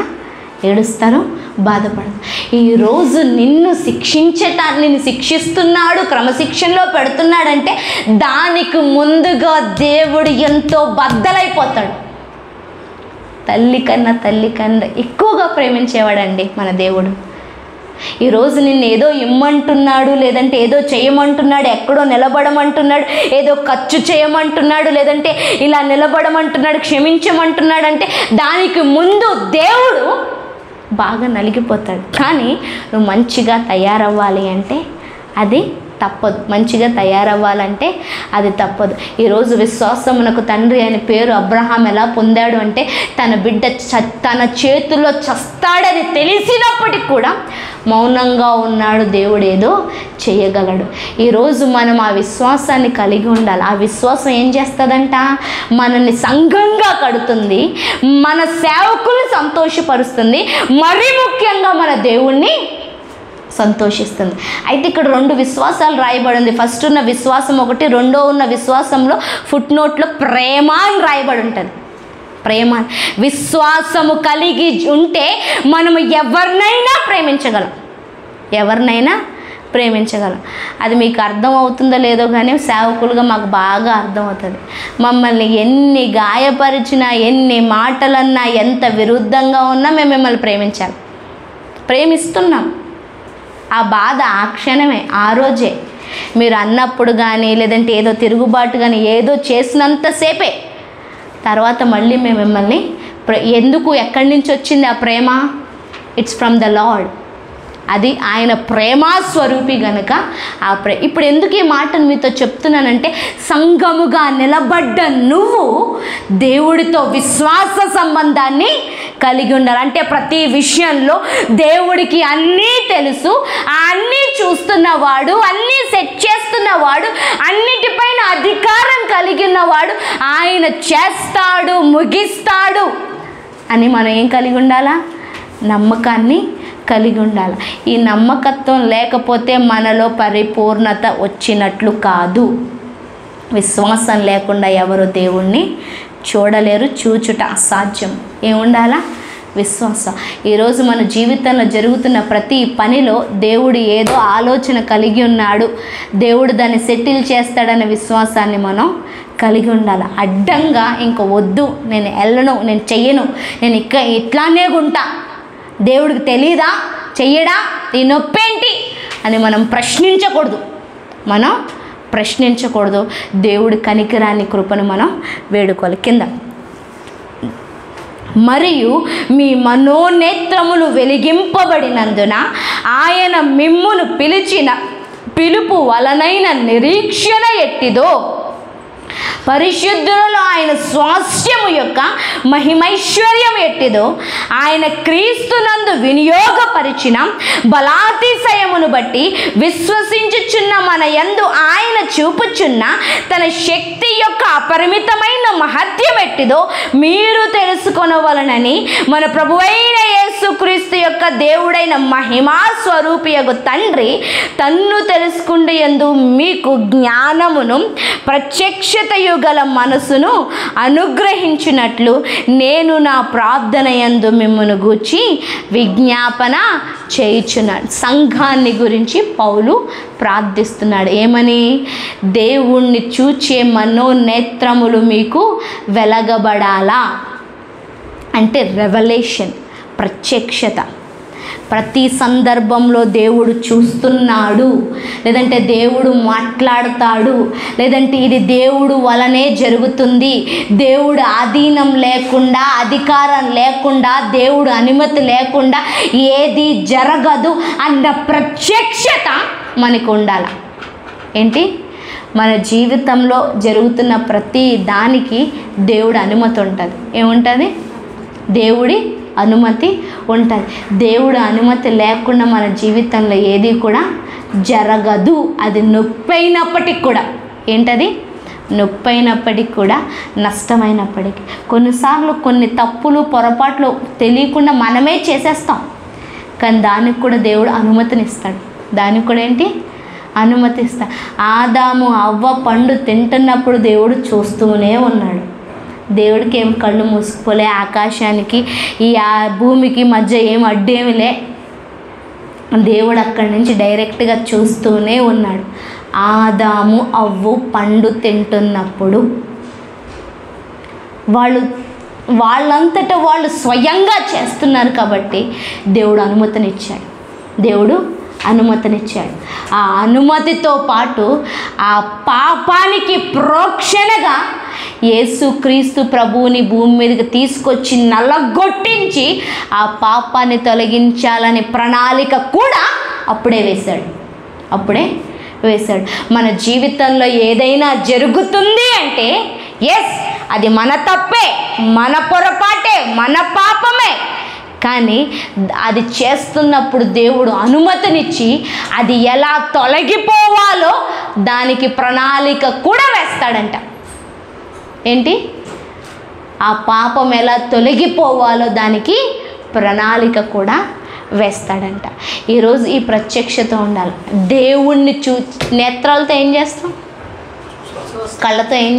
ఏడుస్తారు, బాధపడతారు. ఈరోజు నిన్ను శిక్షిస్తున్నాడు, క్రమశిక్షణలో పెడుతున్నాడంటే దానికి ముందుగా దేవుడు ఎంతో బద్దలైపోతాడు. తల్లి కన్నా ఎక్కువగా ప్రేమించేవాడండి మన దేవుడు. ఈరోజు నిన్ను ఏదో ఇమ్మంటున్నాడు, లేదంటే ఏదో చేయమంటున్నాడు, ఎక్కడో నిలబడమంటున్నాడు, ఏదో ఖర్చు చేయమంటున్నాడు, లేదంటే ఇలా నిలబడమంటున్నాడు, క్షమించమంటున్నాడు అంటే దానికి ముందు దేవుడు బాగా నలిగిపోతాడు. కానీ నువ్వు మంచిగా తయారవ్వాలి అంటే అది తప్పదు. మంచిగా తయారవ్వాలంటే అది తప్పదు. ఈరోజు విశ్వాసమునకు తండ్రి అనే పేరు అబ్రహాం ఎలా పొందాడు అంటే తన బిడ్డ తన చేతుల్లో చస్తాడని తెలిసినప్పటికీ కూడా మౌనంగా ఉన్నాడు. దేవుడు ఏదో చేయగలడు. ఈరోజు మనం ఆ విశ్వాసాన్ని కలిగి ఉండాలి. ఆ విశ్వాసం ఏం చేస్తుందంట? మనల్ని సంఘంగా కడుతుంది, మన సేవకుల్ని సంతోషపరుస్తుంది, మరీ ముఖ్యంగా మన దేవుణ్ణి సంతోషిస్తుంది. అయితే ఇక్కడ 2 విశ్వాసాలు రాయబడింది. ఫస్ట్ ఉన్న విశ్వాసం ఒకటి, రెండో ఉన్న విశ్వాసంలో ఫుట్ నోట్లో ప్రేమ అని రాయబడి ఉంటుంది. ప్రేమ, విశ్వాసము కలిగి ఉంటే మనము ఎవరినైనా ప్రేమించగలం. అది మీకు అర్థం అవుతుందో లేదో కానీ సేవకులుగా మాకు బాగా అర్థమవుతుంది. మమ్మల్ని ఎన్ని గాయపరిచినా, ఎన్ని మాటలన్నా, ఎంత విరుద్ధంగా ఉన్నా మేము మిమ్మల్ని ప్రేమిస్తున్నాం. ఆ బాధ ఆ క్షణమే, ఆ రోజే మీరు అన్నప్పుడు కానీ, లేదంటే ఏదో తిరుగుబాటు కానీ ఏదో చేసినంతసేపే. తర్వాత మళ్ళీ మేము మిమ్మల్ని ఎందుకు, ఎక్కడి నుంచి వచ్చింది ఆ ప్రేమ? It's from the lord. అది ఆయన ప్రేమాస్వరూపి గనుక ఇప్పుడు ఎందుకు ఈ మాటను మీతో చెప్తున్నానంటే, సంఘముగా నిలబడ్డ నువ్వు దేవుడితో విశ్వాస సంబంధాన్ని కలిగి ఉండాలి. అంటే ప్రతి విషయంలో దేవుడికి అన్నీ తెలుసు, అన్నీ చూస్తున్నవాడు, అన్నీ సెట్ చేస్తున్నవాడు, అన్నిటిపైన అధికారం కలిగి ఉన్నవాడు, ఆయన చేస్తాడు, ముగిస్తాడు అని మనం ఏం కలిగి ఉండాలా? నమ్మకాన్ని కలిగి ఉండాలి. ఈ నమ్మకత్వం లేకపోతే మనలో పరిపూర్ణత వచ్చినట్లు కాదు. విశ్వాసం లేకుండా ఎవరు దేవుణ్ణి చూడలేరు, చూచుట అసాధ్యం. ఏముండాలా? విశ్వాసం. ఈరోజు మన జీవితంలో జరుగుతున్న ప్రతి పనిలో దేవుడు ఏదో ఆలోచన కలిగి ఉన్నాడు, దేవుడు దాన్ని సెటిల్ చేస్తాడనే విశ్వాసాన్ని మనం కలిగి ఉండాలి. అడ్డంగా ఇంక వద్దు, నేను వెళ్ళను, నేను చెయ్యను, నేను ఇట్లానే ఉంటా, దేవుడికి తెలీదా, చెయ్యడా, ఈ నొప్పేంటి అని మనం ప్రశ్నించకూడదు. దేవుడి కనికరాన్ని, కృపను మనం వేడుకోవాలి. కింద, మరియు మీ మనోనేత్రములు వెలిగింపబడినందున ఆయన మిమ్మును పిలిచిన పిలుపు వలనైన నిరీక్షణ ఎట్టిదో, పరిశుద్ధులలో ఆయన స్వాస్థ్యము యొక్క మహిమైశ్వర్యం ఎట్టిదో, ఆయన క్రీస్తునందు వినియోగపరిచిన బలాతిశయమును బట్టి విశ్వసించుచున్న మన యందు ఆయన చూపుచున్న తన శక్తి యొక్క అపరిమితమైన మహత్యం ఎట్టిదో మీరు తెలుసుకొనవలనని మన ప్రభువైన యేసుక్రీస్తు యొక్క దేవుడైన మహిమా స్వరూపియగు తండ్రి తన్ను తెలుసుకుంటూ మీకు జ్ఞానమును, ప్రత్యక్షతయు గల మనసును అనుగ్రహించినట్లు నేను నా ప్రార్థన యందు మిమ్మును గూర్చి విజ్ఞాపన చేయుచున్నాడు. సంఘాన్ని గురించి పౌలు ప్రార్థిస్తున్నాడు. ఏమని? దేవుణ్ణి చూచే మనోనేత్రములు మీకు వెలగబడాలా అంటే రెవల్యూషన్, ప్రత్యక్షత. ప్రతి సందర్భంలో దేవుడు చూస్తున్నాడు, లేదంటే దేవుడు మాట్లాడతాడు, లేదంటే ఇది దేవుడు వలనే జరుగుతుంది, దేవుడు ఆధీనం లేకుండా, అధికారం లేకుండా, దేవుడు అనుమతి లేకుండా ఏది జరగదు అన్న ప్రత్యక్షత మనకు ఉండాలి. ఏంటి? మన జీవితంలో జరుగుతున్న ప్రతి దానికి దేవుడి అనుమతి ఉంటుంది. ఏముంటుంది? దేవుడి అనుమతి ఉంటుంది. దేవుడు అనుమతి లేకుండా మన జీవితంలో ఏది కూడా జరగదు. అది నొప్పైనప్పటికి కూడా, ఏంటది? నొప్పైనప్పటికి కూడా, నష్టమైనప్పటికీ. కొన్నిసార్లు కొన్ని తప్పులు, పొరపాట్లు తెలియకుండా మనమే చేసేస్తాం. కానీ దానికి కూడా దేవుడు అనుమతినిస్తాడు. దానికి కూడా ఏంటి? అనుమతిస్తా. ఆదాము అవ్వ పండు తింటున్నప్పుడు దేవుడు చూస్తూనే ఉన్నాడు. దేవుడికి ఏం కళ్ళు మూసుకుపోలే, ఆకాశానికి ఈ భూమికి మధ్య ఏం అడ్డేమిలే. దేవుడు అక్కడి నుంచి డైరెక్ట్గా చూస్తూనే ఉన్నాడు. ఆదాము అవ్వు పండు తింటున్నప్పుడు వాళ్ళంతటా వాళ్ళు స్వయంగా చేస్తున్నారు కాబట్టి దేవుడు అనుమతినిచ్చాడు. ఆ అనుమతితో పాటు ఆ పాపానికి ప్రోక్షణగా యేసుక్రీస్తు ప్రభువుని భూమి మీదకి తీసుకొచ్చి నల్లగొట్టించి ఆ పాపాన్ని తొలగించాలనే ప్రణాళిక కూడా అప్పుడే వేశాడు. మన జీవితంలో ఏదైనా జరుగుతుంది అంటే అది మన తప్పే, మన పొరపాటే, మన పాపమే. కానీ అది చేస్తున్నప్పుడు దేవుడు అనుమతినిచ్చి అది ఎలా తొలగిపోవాలో దానికి ప్రణాళిక కూడా వేస్తాడంట. ఏంటి? ఆ పాపం ఎలా తొలగిపోవాలో దానికి ప్రణాళిక కూడా వేస్తాడంట. ఈరోజు ఈ ప్రత్యక్షత ఉండాలి. దేవుణ్ణి నేత్రాలతో ఏం చేస్తాం? కళ్ళతో ఏం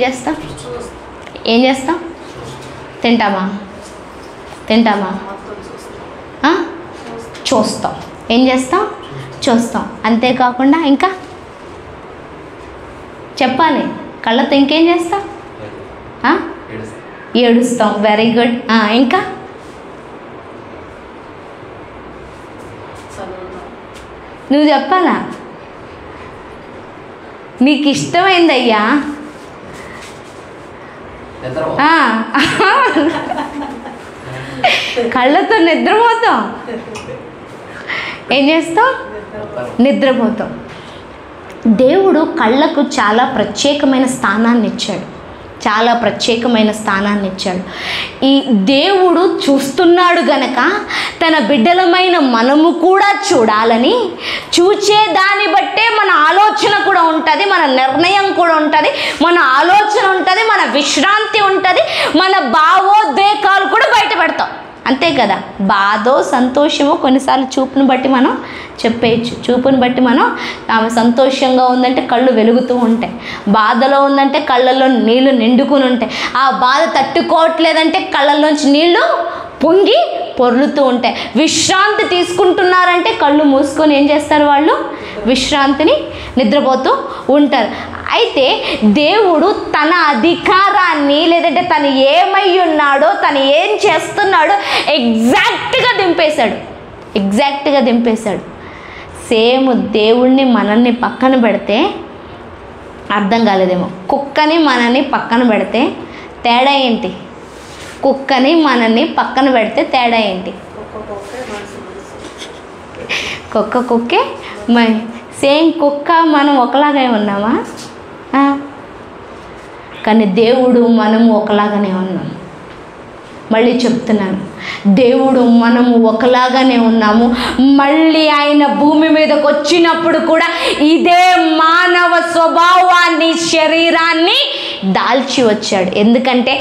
చేస్తాం? తింటామా? చూస్తాం. ఏం చేస్తాం? చూస్తాం. అంతేకాకుండా ఇంకా చెప్పాలి, కళ్ళతో ఇంకేం చేస్తాం? ఏడుస్తాం. Very good. ఇంకా నువ్వు చెప్పాలా? నీకు ఇష్టమైందయ్యా? కళ్ళతో నిద్రపోతాం. ఏం చేస్తాం? నిద్రపోతాం. దేవుడు కళ్ళకు చాలా ప్రత్యేకమైన స్థానాన్ని ఇచ్చాడు. ఈ దేవుడు చూస్తున్నాడు గనక తన బిడ్డలమైన మనము కూడా చూడాలని, చూచే దాన్ని బట్టే మన ఆలోచన కూడా ఉంటుంది, మన నిర్ణయం కూడా ఉంటుంది, మన ఆలోచన ఉంటుంది, మన విశ్రాంతి ఉంటుంది, మన భావోద్వేగాలు కూడా బయట పెడతాం. అంతే కదా? బాధో సంతోషమో కొన్నిసార్లు చూపును బట్టి మనం చెప్పేయచ్చు. చూపుని బట్టి మనం ఆమె సంతోషంగా ఉందంటే కళ్ళు వెలుగుతూ ఉంటాయి, బాధలో ఉందంటే కళ్ళల్లో నీళ్లు నిండుకుని ఉంటాయి, ఆ బాధ తట్టుకోవట్లేదంటే కళ్ళల్లోంచి నీళ్లు పొంగి పొర్లుతూ ఉంటాయి. విశ్రాంతి తీసుకుంటున్నారంటే కళ్ళు మూసుకొని ఏం చేస్తారు? వాళ్ళు విశ్రాంతిని నిద్రపోతూ ఉంటారు. అయితే దేవుడు తన అధికారాన్ని, లేదంటే తను ఏమై ఉన్నాడో, తను ఏం చేస్తున్నాడో ఎగ్జాక్ట్గా దింపేశాడు. సేమ్ దేవుణ్ణి మనల్ని పక్కన పెడితే అర్థం కాలేదేమో. కుక్కని మనల్ని పక్కన పెడితే తేడా ఏంటి? కుక్కని మనల్ని పక్కన పెడితే తేడా ఏంటి? కుక్కే సేమ్ కుక్క మనం ఒకలాగే ఉన్నామా? కానీ దేవుడు మనము ఒకలాగానే ఉన్నాం. మళ్ళీ చెప్తున్నాను, దేవుడు మనము ఒకలాగానే ఉన్నాము. మళ్ళీ ఆయన భూమి మీదకి వచ్చినప్పుడు కూడా ఇదే మానవ స్వభావాన్ని, శరీరాన్ని దాల్చి వచ్చాడు. ఎందుకంటే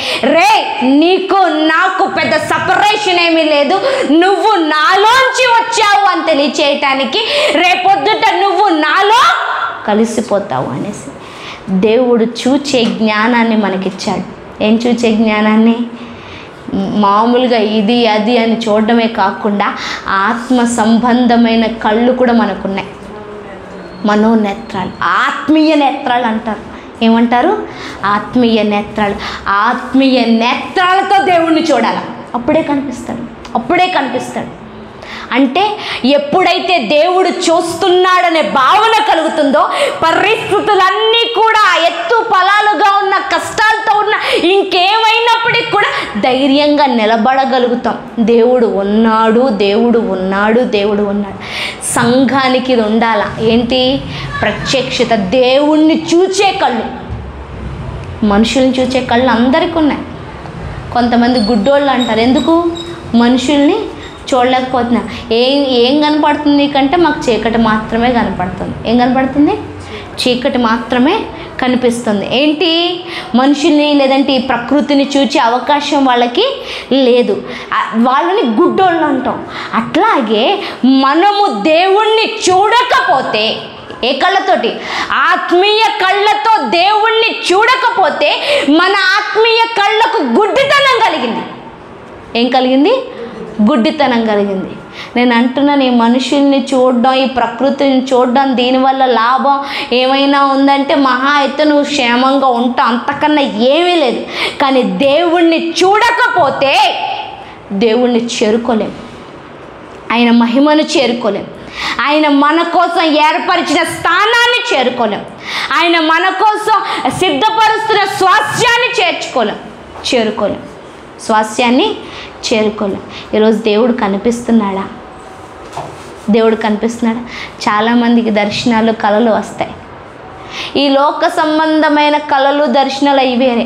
నీకు నాకు పెద్ద సపరేషన్ ఏమీ లేదు, నువ్వు నాలోంచి వచ్చావు అని తెలియచేయటానికి, రేపొద్దుట నువ్వు నాలో కలిసిపోతావు అనేసి దేవుడు చూచే జ్ఞానాన్ని మనకిచ్చాడు. ఏం చూచే జ్ఞానాన్ని? మామూలుగా ఇది అది అని చూడడమే కాకుండా ఆత్మ సంబంధమైన కళ్ళు కూడా మనకున్నాయి. మనోనేత్రాలు, ఆత్మీయ నేత్రాలు అంటారు. ఏమంటారు? ఆత్మీయ నేత్రాలతో దేవుణ్ణి చూడాలి. అప్పుడే కనిపిస్తాడు. అంటే ఎప్పుడైతే దేవుడు చూస్తున్నాడనే భావన కలుగుతుందో, పరిస్థితులన్నీ కూడా ఎత్తు పొలాలుగా ఉన్న, కష్టాలతో ఉన్న, ఇంకేమైనప్పటికీ కూడా ధైర్యంగా నిలబడగలుగుతాం. దేవుడు ఉన్నాడు. సంఘానికి ఇది ఉండాల. ఏంటి? ప్రత్యక్షత. దేవుణ్ణి చూచే కళ్ళు. మనుషుల్ని చూచే కళ్ళు అందరికీ ఉన్నాయి. కొంతమంది గుడ్డోళ్ళు అంటారు. ఎందుకు? మనుషుల్ని చూడలేకపోతున్నా. ఏం కనపడుతుంది కంటే మాకు చీకటి మాత్రమే కనపడుతుంది. ఏం కనపడుతుంది? చీకటి మాత్రమే కనిపిస్తుంది. ఏంటి? మనుషుల్ని లేదంటే ఈ ప్రకృతిని చూచే అవకాశం వాళ్ళకి లేదు. వాళ్ళని గుడ్డోళ్ళు అంటాం. అట్లాగే మనము దేవుణ్ణి చూడకపోతే, ఏ కళ్ళతోటి? ఆత్మీయ కళ్ళతో దేవుణ్ణి చూడకపోతే మన ఆత్మీయ కళ్ళకు గుడ్డితనం కలిగింది. ఏం కలిగింది? గుడ్డితనం కలిగింది. నేను అంటున్నాను, ఈ మనుషుల్ని చూడడం, ఈ ప్రకృతిని చూడడం, దీనివల్ల లాభం ఏమైనా ఉందంటే మహా అయితే నువ్వు క్షేమంగా ఉంటావు, అంతకన్నా ఏమీ లేదు. కానీ దేవుణ్ణి చూడకపోతే దేవుణ్ణి చేరుకోలేం, ఆయన మహిమను చేరుకోలేం, ఆయన మన కోసం ఏర్పరిచిన స్థానాన్ని చేరుకోలేం, ఆయన మన కోసం సిద్ధపరుస్తున్న స్వాస్యాన్ని చేరుకోలేం, స్వాస్యాన్ని చేరుకోలేం. ఈరోజు దేవుడు కనిపిస్తున్నాడా? దేవుడు కనిపిస్తున్నాడా? చాలామందికి దర్శనాలు, కళలు వస్తాయి. ఈ లోక సంబంధమైన కళలు, దర్శనాలు అవి వేరే.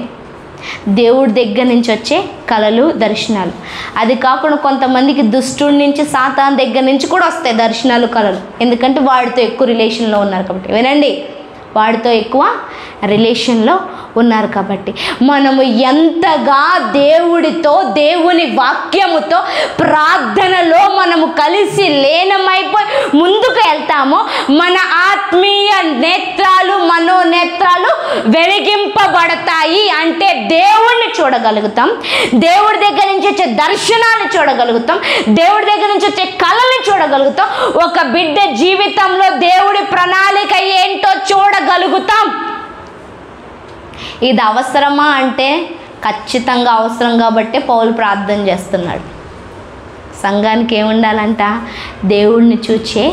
దేవుడి దగ్గర నుంచి వచ్చే కళలు, దర్శనాలు. అది కాకుండా కొంతమందికి దుష్టుడి నుంచి, సాతాను దగ్గర నుంచి కూడా వస్తాయి దర్శనాలు, కళలు. ఎందుకంటే వాడితో ఎక్కువ రిలేషన్లో ఉన్నారు కాబట్టి. వినండి, వాడితో ఎక్కువ రిలేషన్లో ఉన్నారు కాబట్టి. మనము ఎంతగా దేవుడితో, దేవుని వాక్యముతో, ప్రార్థనలో మనము కలిసి లీనమైపోయి ముందుకు వెళ్తామో మన ఆత్మీయ నేత్రాలు, మనోనేత్రాలు వెలిగింపబడతాయి. అంటే దేవుణ్ణి చూడగలుగుతాం, దేవుడి దగ్గర నుంచి వచ్చే దర్శనాలు చూడగలుగుతాం, దేవుడి దగ్గర నుంచి వచ్చే కళలు చూడగలుగుతాం. ఒక బిడ్డ జీవితంలో దేవుడి ప్రణాళిక ఏంటో చూడగలుగుతాం. ఇది అవసరమా అంటే ఖచ్చితంగా అవసరం కాబట్టే పౌలు ప్రార్థన చేస్తున్నాడు. సంఘానికి ఏముండాలంట? దేవుడిని చూచే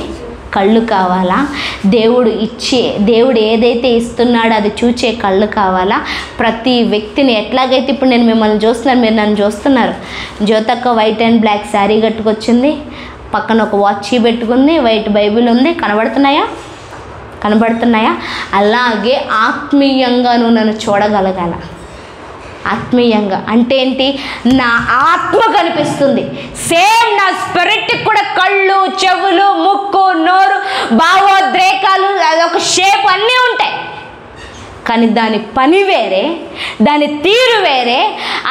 కళ్ళు కావాలా? దేవుడు ఏదైతే ఇస్తున్నాడో అది చూచే కళ్ళు కావాలా? ప్రతి వ్యక్తిని ఎట్లాగైతే ఇప్పుడు నేను మిమ్మల్ని చూస్తున్నాను, మీరు నన్ను చూస్తున్నారు. జ్యోతక్క వైట్ అండ్ బ్లాక్ శారీ కట్టుకొచ్చింది, పక్కన ఒక వాచ్ పెట్టుకుంది, వైట్ బైబిల్ ఉంది. కనబడుతున్నాయా? అలాగే ఆత్మీయంగా నువ్వు నన్ను చూడగలగాల. ఆత్మీయంగా అంటే ఏంటి? నా ఆత్మ కనిపిస్తుంది. సేమ్ నా స్పిరిట్ కూడా కళ్ళు, చెవులు, ముక్కు, నోరు, భావోద్రేకాలు, అదొక షేప్ అన్నీ ఉంటాయి. కానీ దాని పని వేరే, దాని తీరు వేరే,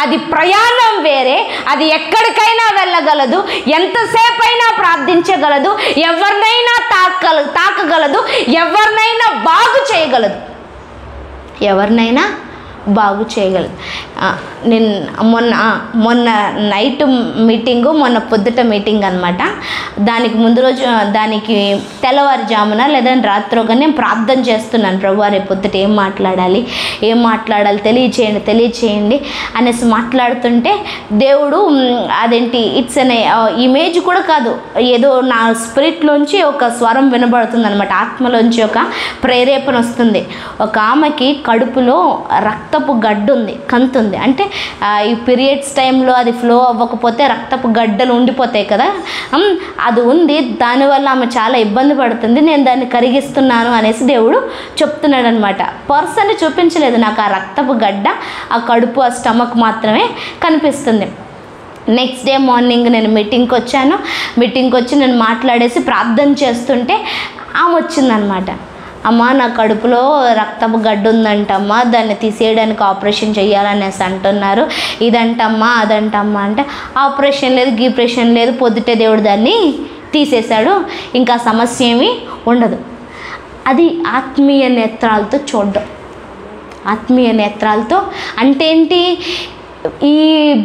అది ప్రయాణం వేరే. అది ఎక్కడికైనా వెళ్ళగలదు, ఎంతసేపు అయినా ప్రార్థించగలదు, ఎవరినైనా తాకగలదు, ఎవరినైనా బాగు చేయగలదు. నేను మొన్న నైట్ మీటింగు, మొన్న పొద్దుట మీటింగ్ అనమాట. దానికి ముందు రోజు, దానికి తెల్లవారుజామున లేదంటే రాత్రిగా నేను ప్రార్థన చేస్తున్నాను. ప్రభువా రేపు పొద్దుట ఏం మాట్లాడాలి తెలియచేయండి అనేసి మాట్లాడుతుంటే దేవుడు అదేంటి ఇట్స్ అనే ఇమేజ్ కూడా కాదు, ఏదో నా స్పిరిట్లోంచి ఒక స్వరం వినబడుతుంది అనమాట. ఆత్మలోంచి ఒక ప్రేరేపణ వస్తుంది. ఒక ఆమెకి కడుపులో రక్తపు గడ్డు ఉంది, కంతుంది. అంటే ఈ పీరియడ్స్ టైంలో అది ఫ్లో అవ్వకపోతే రక్తపు గడ్డలు ఉండిపోతాయి కదా, అది ఉంది. దానివల్ల ఆమె చాలా ఇబ్బంది పడుతుంది. నేను దాన్ని కరిగిస్తున్నాను అనేసి దేవుడు చెప్తున్నాడు అనమాట. పర్సన్ని చూపించలేదు నాకు. ఆ రక్తపు గడ్డ, ఆ కడుపు, ఆ స్టమక్ మాత్రమే కనిపిస్తుంది. నెక్స్ట్ డే మార్నింగ్ నేను మీటింగ్కి వచ్చి నేను మాట్లాడేసి ప్రార్థన చేస్తుంటే ఆమె వచ్చిందనమాట. అమ్మ, నా కడుపులో రక్తపు గడ్డు ఉందంటమ్మా, దాన్ని తీసేయడానికి ఆపరేషన్ చేయాలనేసి అంటున్నారు, ఇదంటమ్మా అదంటమ్మా అంటే, ఆపరేషన్ లేదు, గీపరేషన్ లేదు, పొద్దుటే దేవుడు దాన్ని తీసేశాడు, ఇంకా సమస్య ఏమీ ఉండదు. అది ఆత్మీయ నేత్రాలతో చూడడం. ఆత్మీయ నేత్రాలతో అంటే ఏంటి? ఈ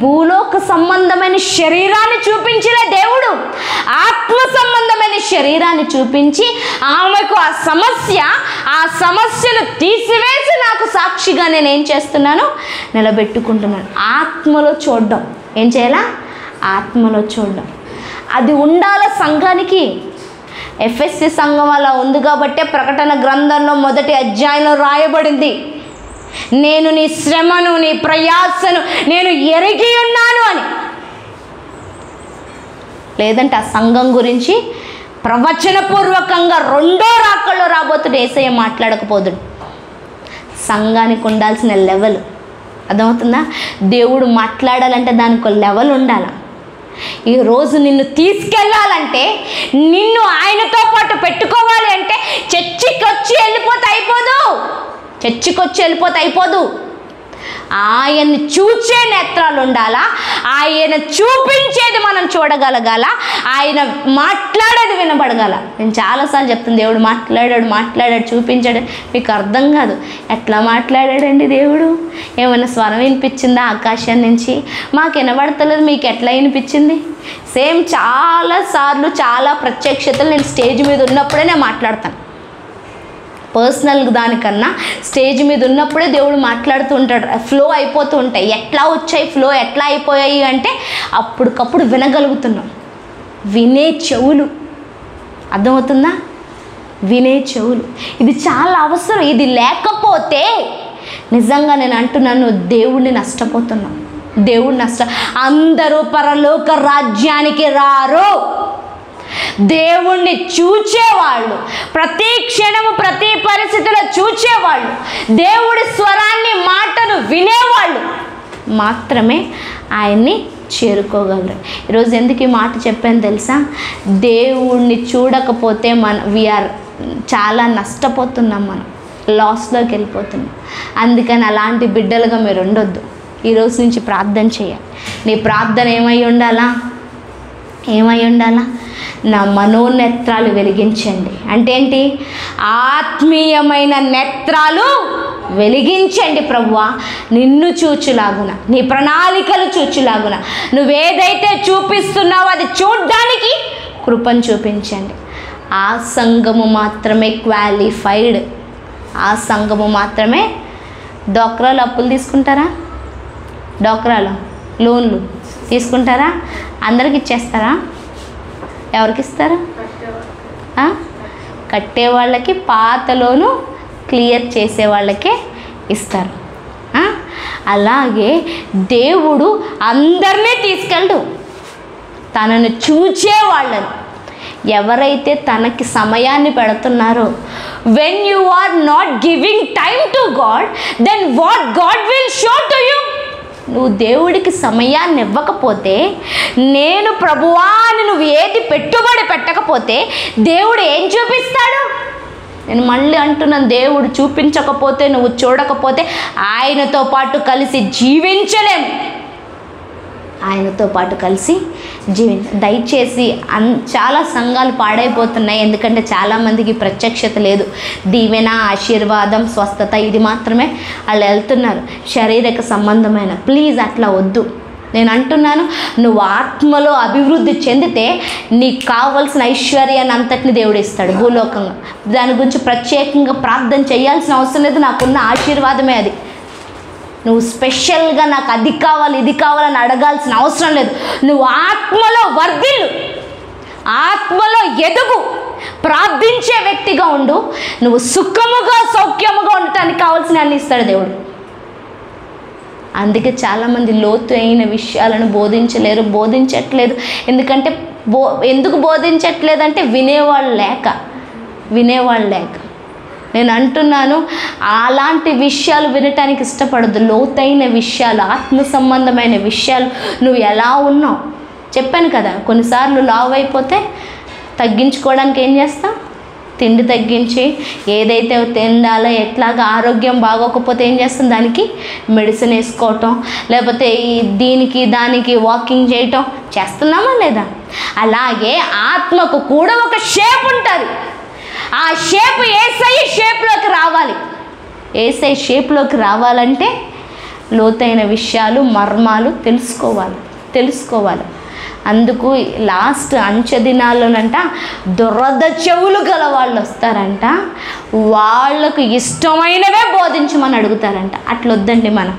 భూలోక సంబంధమైన శరీరాన్ని చూపించలే దేవుడు, ఆత్మ సంబంధమైన శరీరాన్ని చూపించి ఆమెకు ఆ సమస్యను తీసివేసి నాకు సాక్షిగా నేను ఏం చేస్తున్నాను? నిలబెట్టుకుంటున్నాను. ఆత్మలో చూడడం. ఏం చేయాలా? ఆత్మలో చూడడం. అది ఉండాల సంఘానికి. ఎఫ్ఎస్సి సంఘం అలా ఉంది కాబట్టే ప్రకటన గ్రంథంలో 1వ అధ్యాయంలో రాయబడింది, నేను నీ శ్రమను, నీ ప్రయాసను నేను ఎరిగి ఉన్నాను అని. లేదంటే ఆ సంఘం గురించి ప్రవచనపూర్వకంగా 2వ రాకల్లో రాబోతుడు యేసయ్య మాట్లాడకపోదుడు. సంఘానికి ఉండాల్సిన లెవెల్ అర్థమవుతుందా? దేవుడు మాట్లాడాలంటే దానికి ఒక లెవెల్ ఉండాలి. ఈరోజు నిన్ను తీసుకెళ్ళాలంటే, నిన్ను ఆయనతో పాటు పెట్టుకోవాలి అంటే చర్చికి వచ్చి వెళ్ళిపోతే అయిపోదు. చర్చికి వచ్చి వెళ్ళిపోతే అయిపోదు. ఆయన్ని చూచే నేత్రాలు ఉండాలా, ఆయన చూపించేది మనం చూడగలగాల, ఆయన మాట్లాడేది వినబడగల. నేను చాలాసార్లు చెప్తాను, దేవుడు మాట్లాడాడు చూపించాడు. మీకు అర్థం కాదు, ఎట్లా మాట్లాడాడండి దేవుడు? ఏమైనా స్వరం వినిపించిందా ఆకాశం నుంచి? మాకు వినబడతలేదు, మీకు ఎట్లా వినిపించింది? సేమ్ చాలాసార్లు చాలా ప్రత్యక్షతలు నేను స్టేజ్ మీద ఉన్నప్పుడే నేను మాట్లాడతాను. పర్సనల్ దానికన్నా స్టేజ్ మీద ఉన్నప్పుడే దేవుడు మాట్లాడుతూ ఉంటాడు. ఫ్లో అయిపోతూ ఉంటాయి. ఎట్లా వచ్చాయి ఫ్లో, ఎట్లా అయిపోయాయి అంటే అప్పటికప్పుడు వినగలుగుతున్నాం. వినే చెవులు, అర్థమవుతుందా? వినే చెవులు, ఇది చాలా అవసరం. ఇది లేకపోతే నిజంగా నేను అంటున్నాను, దేవుడిని నష్టపోతున్నాం. అందరూ పరలోక రాజ్యానికి రారు. దేవుణ్ణి చూచేవాళ్ళు, ప్రతి క్షణము ప్రతి పరిస్థితిలో చూచేవాళ్ళు, దేవుడి స్వరాన్ని మాటను వినేవాళ్ళు మాత్రమే ఆయన్ని చేరుకోగలరు. ఈరోజు ఎందుకు ఈ మాట చెప్పాను తెలుసా? దేవుణ్ణి చూడకపోతే వీఆర్ చాలా నష్టపోతున్నాం, మనం లాస్లోకి వెళ్ళిపోతున్నాం. అందుకని అలాంటి బిడ్డలుగా మీరు ఉండొద్దు. ఈరోజు నుంచి ప్రార్థన చేయాలి. నీ ప్రార్థన ఏమై ఉండాలా? నా మనోనేత్రాలు వెలిగించండి. అంటే ఏంటి? ఆత్మీయమైన నేత్రాలు వెలిగించండి ప్రభువా, నిన్ను చూచులాగున, నీ ప్రణాళికలు చూచులాగున, నువ్వేదైతే చూపిస్తున్నావో అది చూడ్డానికి కృపను చూపించండి. ఆ సంఘము మాత్రమే క్వాలిఫైడ్. ఆ సంఘము మాత్రమే. డ్వాక్రాలో అప్పులు తీసుకుంటారా? డ్వాక్రాలో లోన్లు తీసుకుంటారా? అందరికి ఇచ్చేస్తారా? ఎవరికి ఇస్తారు? కట్టే వాళ్ళకి, పాత లోను క్లియర్ చేసే వాళ్ళకే ఇస్తారు. అలాగే దేవుడు అందరినీ తీసుకెళ్ళడు, తనను చూచే వాళ్ళని, ఎవరైతే తనకి సమయాన్ని పెడుతున్నారో. When you are not giving time to God, then what God will show to you. నువ్వు దేవుడికి సమయాన్ని ఇవ్వకపోతే, నేను ప్రభువా అని నువ్వు ఏది పెట్టుబడి పెట్టకపోతే దేవుడు ఏం చూపిస్తాడు? నేను మళ్ళీ అంటున్నాను, దేవుడు చూపించకపోతే, నువ్వు చూడకపోతే ఆయనతో పాటు కలిసి జీవించలేము. ఆయనతో పాటు కలిసి దయచేసి చాలా సంఘాలు పాడైపోతున్నాయి. ఎందుకంటే చాలామందికి ప్రత్యక్షత లేదు. దీవెన, ఆశీర్వాదం, స్వస్థత ఇది మాత్రమే వాళ్ళు వెళ్తున్నారు, శారీరక సంబంధమైన. ప్లీజ్ అట్లా వద్దు. నేను అంటున్నాను, నువ్వు ఆత్మలో అభివృద్ధి చెందితే నీకు కావలసిన ఐశ్వర్యాన్ని అంతటిని దేవుడు ఇస్తాడు భూలోకంగా. దాని గురించి ప్రత్యేకంగా ప్రార్థన చేయాల్సిన అవసరం లేదు. నాకున్న ఆశీర్వాదమే అది. నువ్వు స్పెషల్గా నాకు అది కావాలి ఇది కావాలని అడగాల్సిన అవసరం లేదు. నువ్వు ఆత్మలో వర్ధిల్లు, ఆత్మలో ఎదుగు, ప్రార్థించే వ్యక్తిగా ఉండు. నువ్వు సుఖముగా సౌఖ్యముగా ఉండటానికి కావాల్సిన అన్ని ఇస్తాడు దేవుడు. అందుకే చాలామంది లోతు అయిన విషయాలను బోధించట్లేదు. ఎందుకంటే ఎందుకు బోధించట్లేదంటే వినేవాళ్ళు లేక. నేను అంటున్నాను, అలాంటి విషయాలు వినటానికి ఇష్టపడద్దు. లోతైన విషయాలు, ఆత్మ సంబంధమైన విషయాలు, నువ్వు ఎలా ఉన్నావు చెప్పాను కదా. కొన్నిసార్లు లావు అయిపోతే తగ్గించుకోవడానికి ఏం చేస్తాం? తిండి తగ్గించి ఏదైతే తిండాలో, ఎట్లాగా ఆరోగ్యం బాగోకపోతే ఏం చేస్తాం? దానికి మెడిసిన్ వేసుకోవటం, లేకపోతే దానికి వాకింగ్ చేయటం చేస్తున్నామా లేదా? అలాగే ఆత్మకు కూడా ఒక షేప్ ఉంటుంది. ఆ షేప్ యేసయ్య షేప్లోకి రావాలి. యేసయ్య షేప్లోకి రావాలంటే లోతైన విషయాలు, మర్మాలు తెలుసుకోవాలి. అందుకు లాస్ట్ అంచె దినాల్లోనంట దురద చెవులు గల వాళ్ళు వస్తారంట. వాళ్ళకు ఇష్టమైనవే బోధించమని అడుగుతారంట. అట్లా వద్దండి, మనం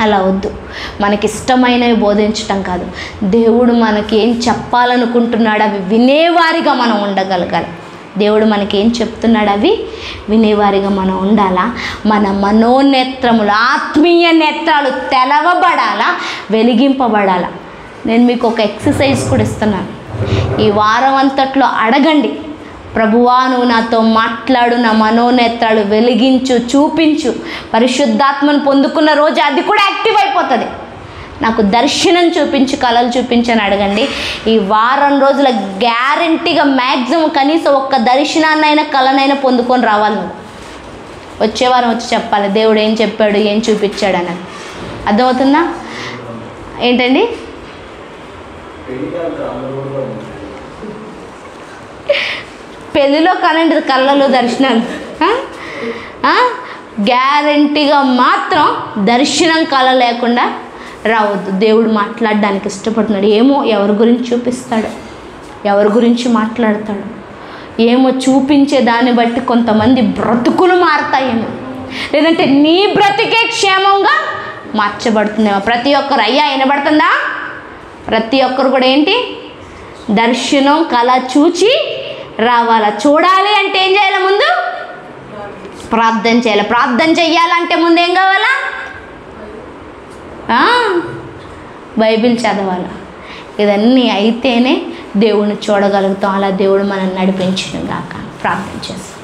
అలా వద్దు. మనకి ఇష్టమైనవి బోధించటం కాదు, దేవుడు మనకి ఏం చెప్పాలనుకుంటున్నాడు అవి వినేవారిగా మనం ఉండగలగాలి. దేవుడు మనకేం చెప్తున్నాడు అవి వినేవారిగా మనం ఉండాలా. మన మనోనేత్రములు, ఆత్మీయ నేత్రాలు తెలవబడాలా, వెలిగింపబడాలా. నేను మీకు ఒక ఎక్సర్సైజ్ కూడా ఇస్తున్నాను. ఈ వారం అంతట్లో అడగండి, ప్రభువా నువ్వు నాతో మాట్లాడు, నా మనోనేత్రాలు వెలిగించు, చూపించు. పరిశుద్ధాత్మను పొందుకున్న రోజు అది కూడా యాక్టివ్ అయిపోతుంది. నాకు దర్శనం చూపించి కళలు చూపించని అడగండి. ఈ వారం రోజుల గ్యారంటీగా మ్యాక్సిమం కనీసం ఒక్క దర్శనాన్నైనా కళనైనా పొందుకొని రావాలి. నువ్వు వచ్చే వారం వచ్చి చెప్పాలి దేవుడు ఏం చెప్పాడు, ఏం చూపించాడు అన్నది. అర్థమవుతుందా? ఏంటండి? పెళ్ళిలో కానండి కళ్ళలో దర్శనాలు. గ్యారంటీగా మాత్రం దర్శనం కళ లేకుండా రావద్దు. దేవుడు మాట్లాడడానికి ఇష్టపడుతున్నాడు. ఏమో ఎవరి గురించి చూపిస్తాడు, ఎవరి గురించి మాట్లాడతాడు ఏమో. చూపించే దాన్ని బట్టి కొంతమంది బ్రతుకులు మారతాయేమో, లేదంటే నీ బ్రతికే క్షేమంగా మార్చబడుతుందేమో. ప్రతి ఒక్కరు అయ్యా వినబడుతుందా? ప్రతి ఒక్కరు కూడా ఏంటి దర్శనం కళ చూచి రావాలా. చూడాలి అంటే ఏం చేయాలి? ముందు ప్రార్థన చేయాలి. ప్రార్థన చెయ్యాలంటే ముందు ఏం కావాలా? బైబిల్ చదవాలి. ఇవన్నీ అయితేనే దేవుణ్ణి చూడగలుగుతాం. అలా దేవుడు మనల్ని నడిపించును గాక. ప్రార్థన చేస్తాం.